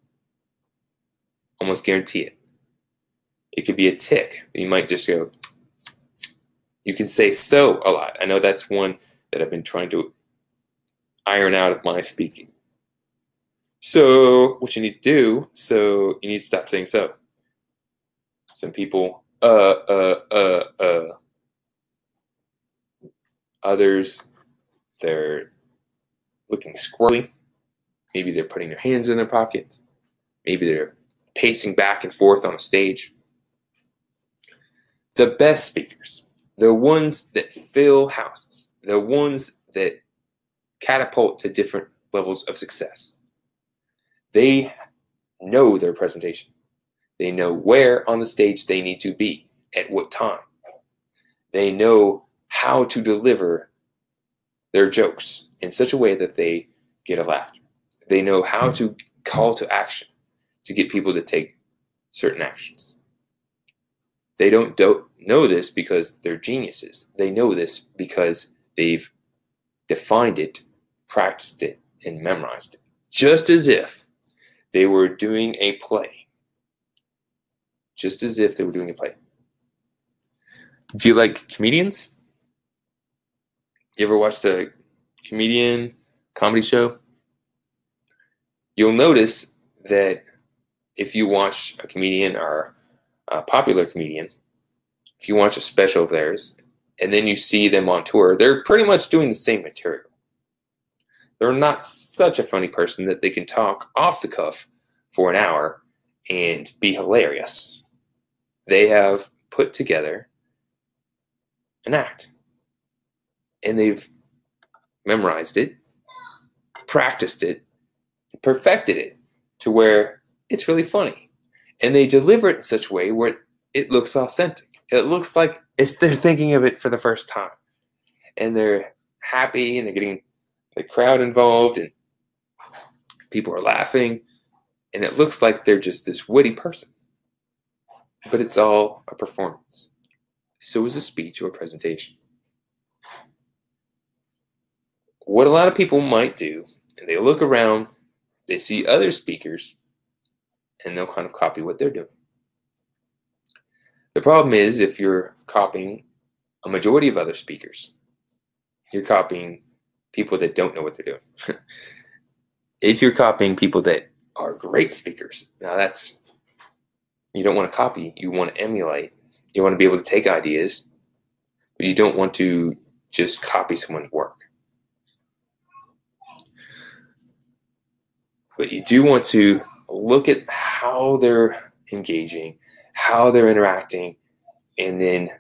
Almost guarantee it. It could be a tick that you might just go. You can say so a lot. I know that's one that I've been trying to iron out of my speaking. So what you need to do, you need to stop saying so. Some people, Others, they're looking squirrely. Maybe they're putting their hands in their pocket. Maybe they're pacing back and forth on a stage. The best speakers, the ones that fill houses, the ones that catapult to different levels of success, they know their presentation. They know where on the stage they need to be, at what time. They know how to deliver their jokes in such a way that they get a laugh. They know how to call to action to get people to take certain actions. They don't know this because they're geniuses. They know this because they've defined it, practiced it, and memorized it. Just as if they were doing a play. Just as if they were doing a play. Do you like comedians? You ever watched a comedy show? You'll notice that if you watch a comedian or a popular comedian, if you watch a special of theirs, and then you see them on tour, they're pretty much doing the same material. They're not such a funny person that they can talk off the cuff for an hour and be hilarious. They have put together an act, and they've memorized it, practiced it, perfected it to where it's really funny. And they deliver it in such a way where it looks authentic. It looks like they're thinking of it for the first time. And they're happy, and they're getting the crowd involved, and people are laughing. And it looks like they're just this witty person. But it's all a performance. So is a speech or a presentation. What a lot of people might do, and they look around, they see other speakers, and they'll kind of copy what they're doing. The problem is, if you're copying a majority of other speakers, you're copying people that don't know what they're doing. If you're copying people that are great speakers, now you don't want to copy, you want to emulate. You want to be able to take ideas, but you don't want to just copy someone's work. But you do want to look at how they're engaging, how they're interacting, and then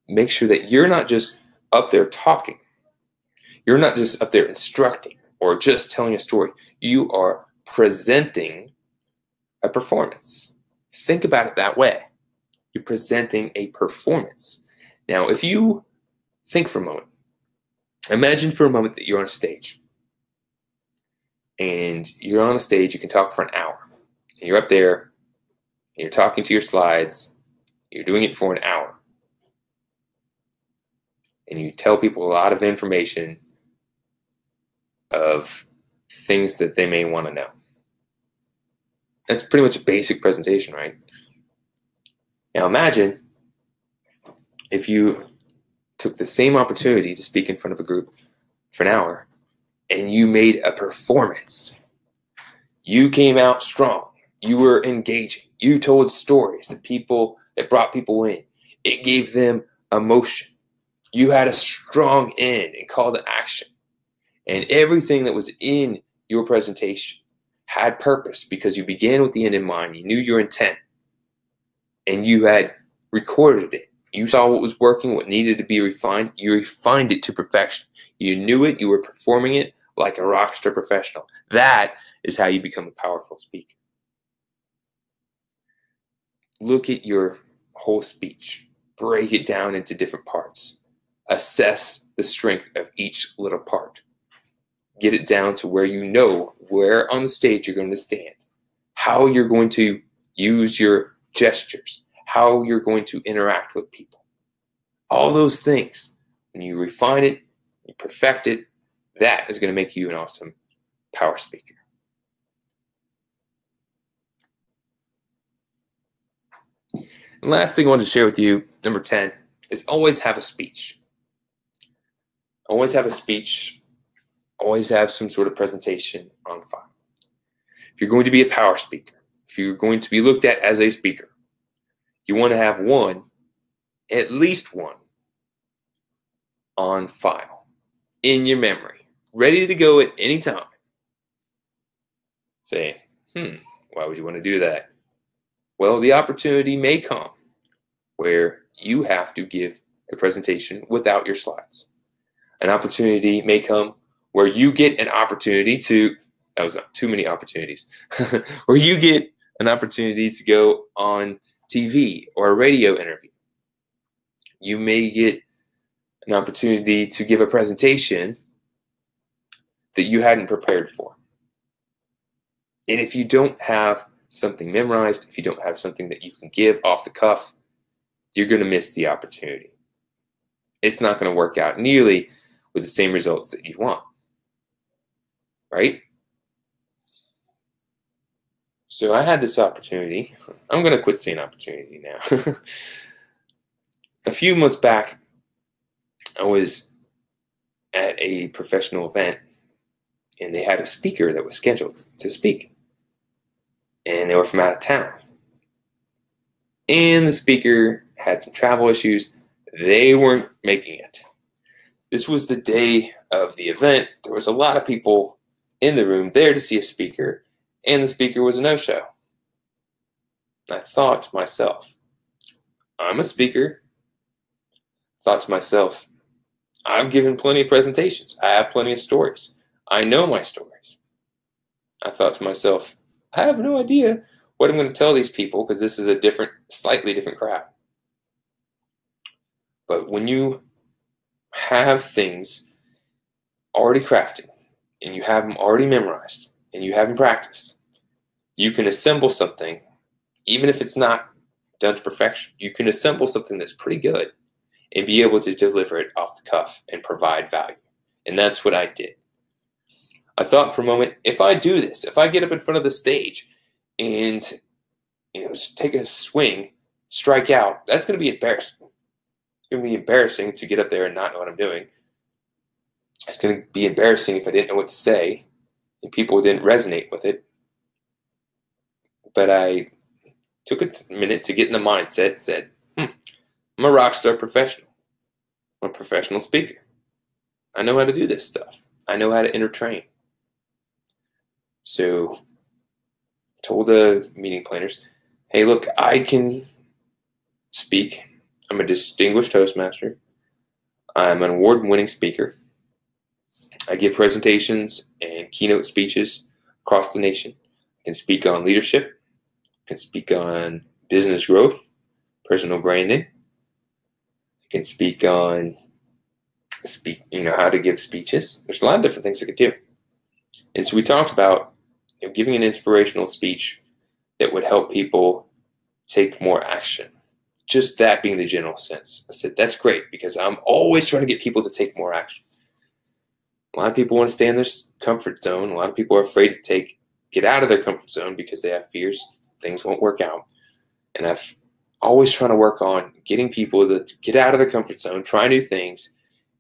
make sure that you're not just up there talking. You're not just up there instructing or just telling a story. You are presenting a performance. Think about it that way. You're presenting a performance. Now, if you think for a moment, imagine for a moment that you're on a stage. And you're on a stage, you can talk for an hour. And you're up there, and you're talking to your slides, you're doing it for an hour. And you tell people a lot of information of things that they may want to know. That's pretty much a basic presentation, right? Now imagine if you took the same opportunity to speak in front of a group for an hour and you made a performance. You came out strong. You were engaging. You told stories that brought people in. It gave them emotion. You had a strong end and call to action. And everything that was in your presentation had purpose because you began with the end in mind. You knew your intent. And you had recorded it. You saw what was working, what needed to be refined. You refined it to perfection. You knew it. You were performing it like a rock star professional. That is how you become a powerful speaker. Look at your whole speech. Break it down into different parts. Assess the strength of each little part. Get it down to where you know where on the stage you're going to stand. How you're going to use your gestures, how you're going to interact with people. All those things, when you refine it, you perfect it, that is going to make you an awesome power speaker. And last thing I wanted to share with you, number 10, is always have a speech. Always have a speech. Always have some sort of presentation on file. If you're going to be a power speaker, if you're going to be looked at as a speaker, you want to have one, at least one, on file, in your memory, ready to go at any time. Say, why would you want to do that? Well, the opportunity may come where you have to give a presentation without your slides. An opportunity may come where you get an opportunity to, that was too many opportunities, where you get an opportunity to go on TV or a radio interview. You may get an opportunity to give a presentation that you hadn't prepared for. And if you don't have something memorized, if you don't have something that you can give off the cuff, you're going to miss the opportunity. It's not going to work out nearly with the same results that you want, right? So I had this opportunity. I'm going to quit saying opportunity now. A few months back, I was at a professional event, and they had a speaker that was scheduled to speak. And they were from out of town. And the speaker had some travel issues. They weren't making it. This was the day of the event. There was a lot of people in the room there to see a speaker, and the speaker was a no-show. I thought to myself, I'm a speaker. Thought to myself, I've given plenty of presentations. I have plenty of stories. I know my stories. I thought to myself, I have no idea what I'm going to tell these people because this is a different, slightly different crowd. But when you have things already crafted and you have them already memorized and you have them practiced, you can assemble something, even if it's not done to perfection, you can assemble something that's pretty good and be able to deliver it off the cuff and provide value. And that's what I did. I thought for a moment, if I do this, if I get up in front of the stage and take a swing, strike out, that's going to be embarrassing. It's going to be embarrassing to get up there and not know what I'm doing. It's going to be embarrassing if I didn't know what to say and people didn't resonate with it. But I took a minute to get in the mindset and said, I'm a rock star professional. I'm a professional speaker. I know how to do this stuff. I know how to entertain. So I told the meeting planners, hey, look, I can speak. I'm a distinguished Toastmaster. I'm an award-winning speaker. I give presentations and keynote speeches across the nation. I can speak on leadership. I can speak on business growth, personal branding. I can speak on how to give speeches. There's a lot of different things I could do. And so we talked about giving an inspirational speech that would help people take more action. Just that being the general sense. I said, that's great because I'm always trying to get people to take more action. A lot of people want to stay in their comfort zone. A lot of people are afraid to get out of their comfort zone because they have fears things won't work out. And I've always trying to work on getting people to get out of their comfort zone, try new things,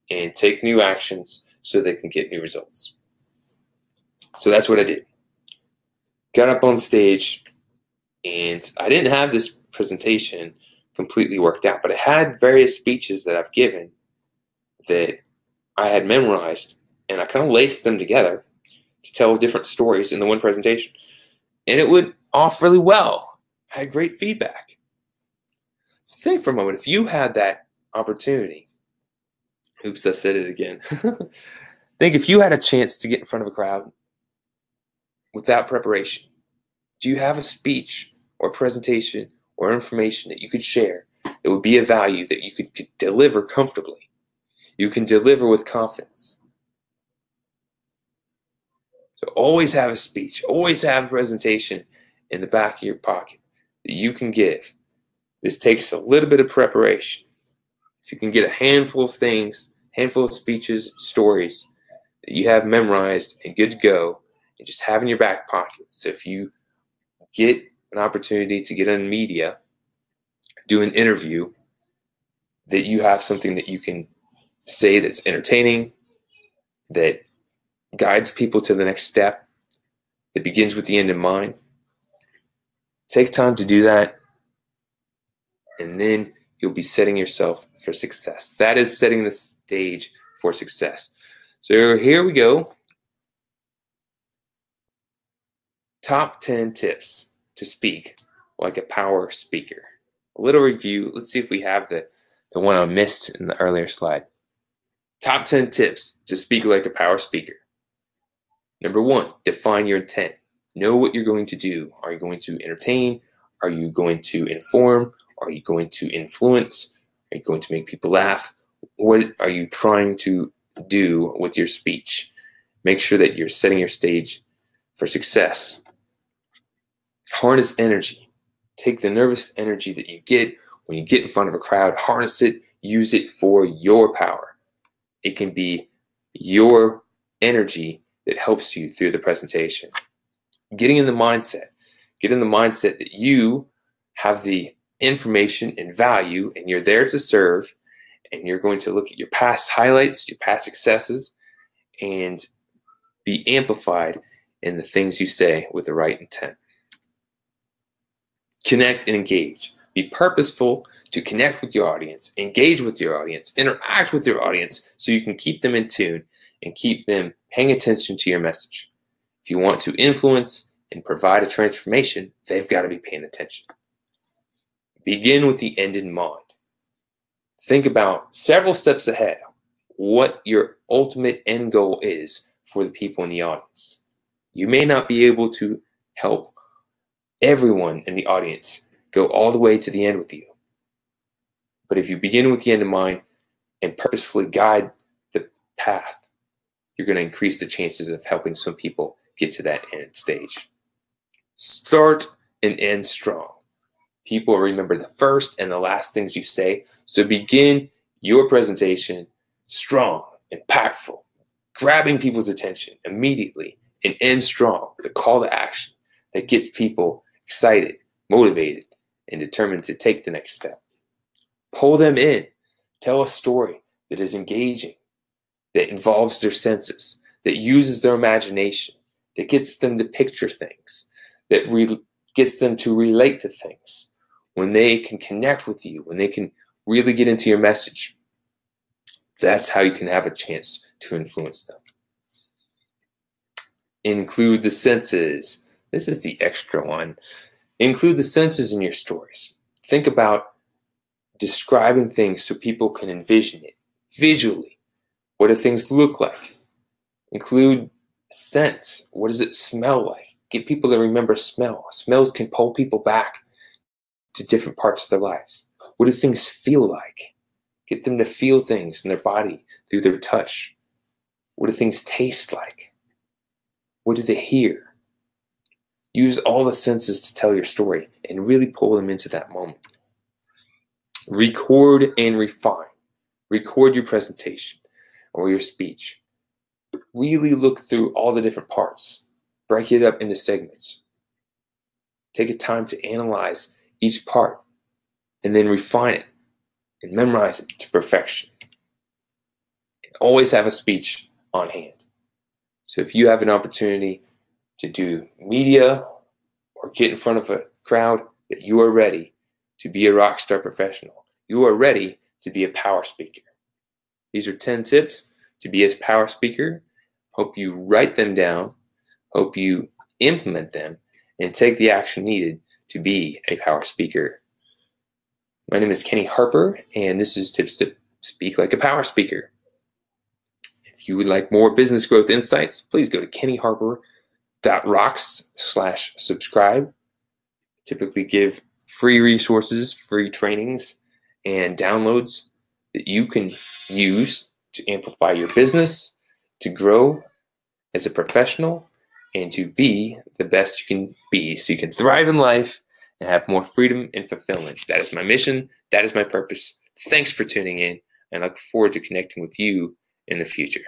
and take new actions so they can get new results. So that's what I did. Got up on stage, and I didn't have this presentation completely worked out, but I had various speeches that I've given that I had memorized, and I kind of laced them together to tell different stories in the one presentation. And it went off really well. I had great feedback. So think for a moment, if you had that opportunity, oops, I said it again. Think if you had a chance to get in front of a crowd without preparation, do you have a speech or presentation or information that you could share that would be of value that you could deliver comfortably? You can deliver with confidence. So always have a speech, always have a presentation in the back of your pocket that you can give. This takes a little bit of preparation. If you can get a handful of things, handful of speeches, stories that you have memorized and good to go, and just have in your back pocket. So if you get an opportunity to get in media, do an interview, that you have something that you can say that's entertaining, that guides people to the next step, that begins with the end in mind. Take time to do that, and then you'll be setting yourself for success. That is setting the stage for success. So here we go. Top 10 tips to speak like a power speaker. A little review. Let's see if we have the one I missed in the earlier slide. Top 10 tips to speak like a power speaker. Number 1, define your intent. Know what you're going to do. Are you going to entertain? Are you going to inform? Are you going to influence? Are you going to make people laugh? what are you trying to do with your speech? Make sure that you're setting your stage for success. Harness energy. Take the nervous energy that you get when you get in front of a crowd, harness it, use it for your power. It can be your energy that helps you through the presentation. Getting in the mindset. Get in the mindset that you have the information and value, and you're there to serve, and you're going to look at your past highlights, your past successes, and be amplified in the things you say with the right intent. Connect and engage. Be purposeful to connect with your audience, engage with your audience, interact with your audience so you can keep them in tune and keep them paying attention to your message. If you want to influence and provide a transformation, they've got to be paying attention. Begin with the end in mind. Think about several steps ahead what your ultimate end goal is for the people in the audience. You may not be able to help everyone in the audience go all the way to the end with you. But if you begin with the end in mind and purposefully guide the path, you're going to increase the chances of helping some people get to that end stage. Start and end strong. People remember the first and the last things you say, so begin your presentation strong, impactful, grabbing people's attention immediately, and end strong with a call to action that gets people excited, motivated, and determined to take the next step. Pull them in. Tell a story that is engaging, that involves their senses, that uses their imagination, that gets them to picture things, that gets them to relate to things. When they can connect with you, when they can really get into your message, that's how you can have a chance to influence them. Include the senses. This is the extra one. Include the senses in your stories. Think about describing things so people can envision it visually. What do things look like? Include scents. What does it smell like? Get people to remember smell. Smells can pull people back to different parts of their lives. What do things feel like? Get them to feel things in their body through their touch. What do things taste like? What do they hear? Use all the senses to tell your story and really pull them into that moment. Record and refine. Record your presentation or your speech. Really look through all the different parts. Break it up into segments. Take a time to analyze each part and then refine it and memorize it to perfection. And always have a speech on hand. So if you have an opportunity to do media or get in front of a crowd, that you are ready to be a rock star professional. You are ready to be a power speaker. These are 10 tips to be a power speaker. Hope you write them down. Hope you implement them and take the action needed to be a power speaker. My name is Kenny Harper, and this is Tips to Speak Like a Power Speaker. If you would like more business growth insights, please go to kennyharper.rocks/subscribe. Typically give free resources, free trainings, and downloads that you can use to amplify your business, to grow as a professional, and to be the best you can be so you can thrive in life and have more freedom and fulfillment. That is my mission. That is my purpose. Thanks for tuning in, and I look forward to connecting with you in the future.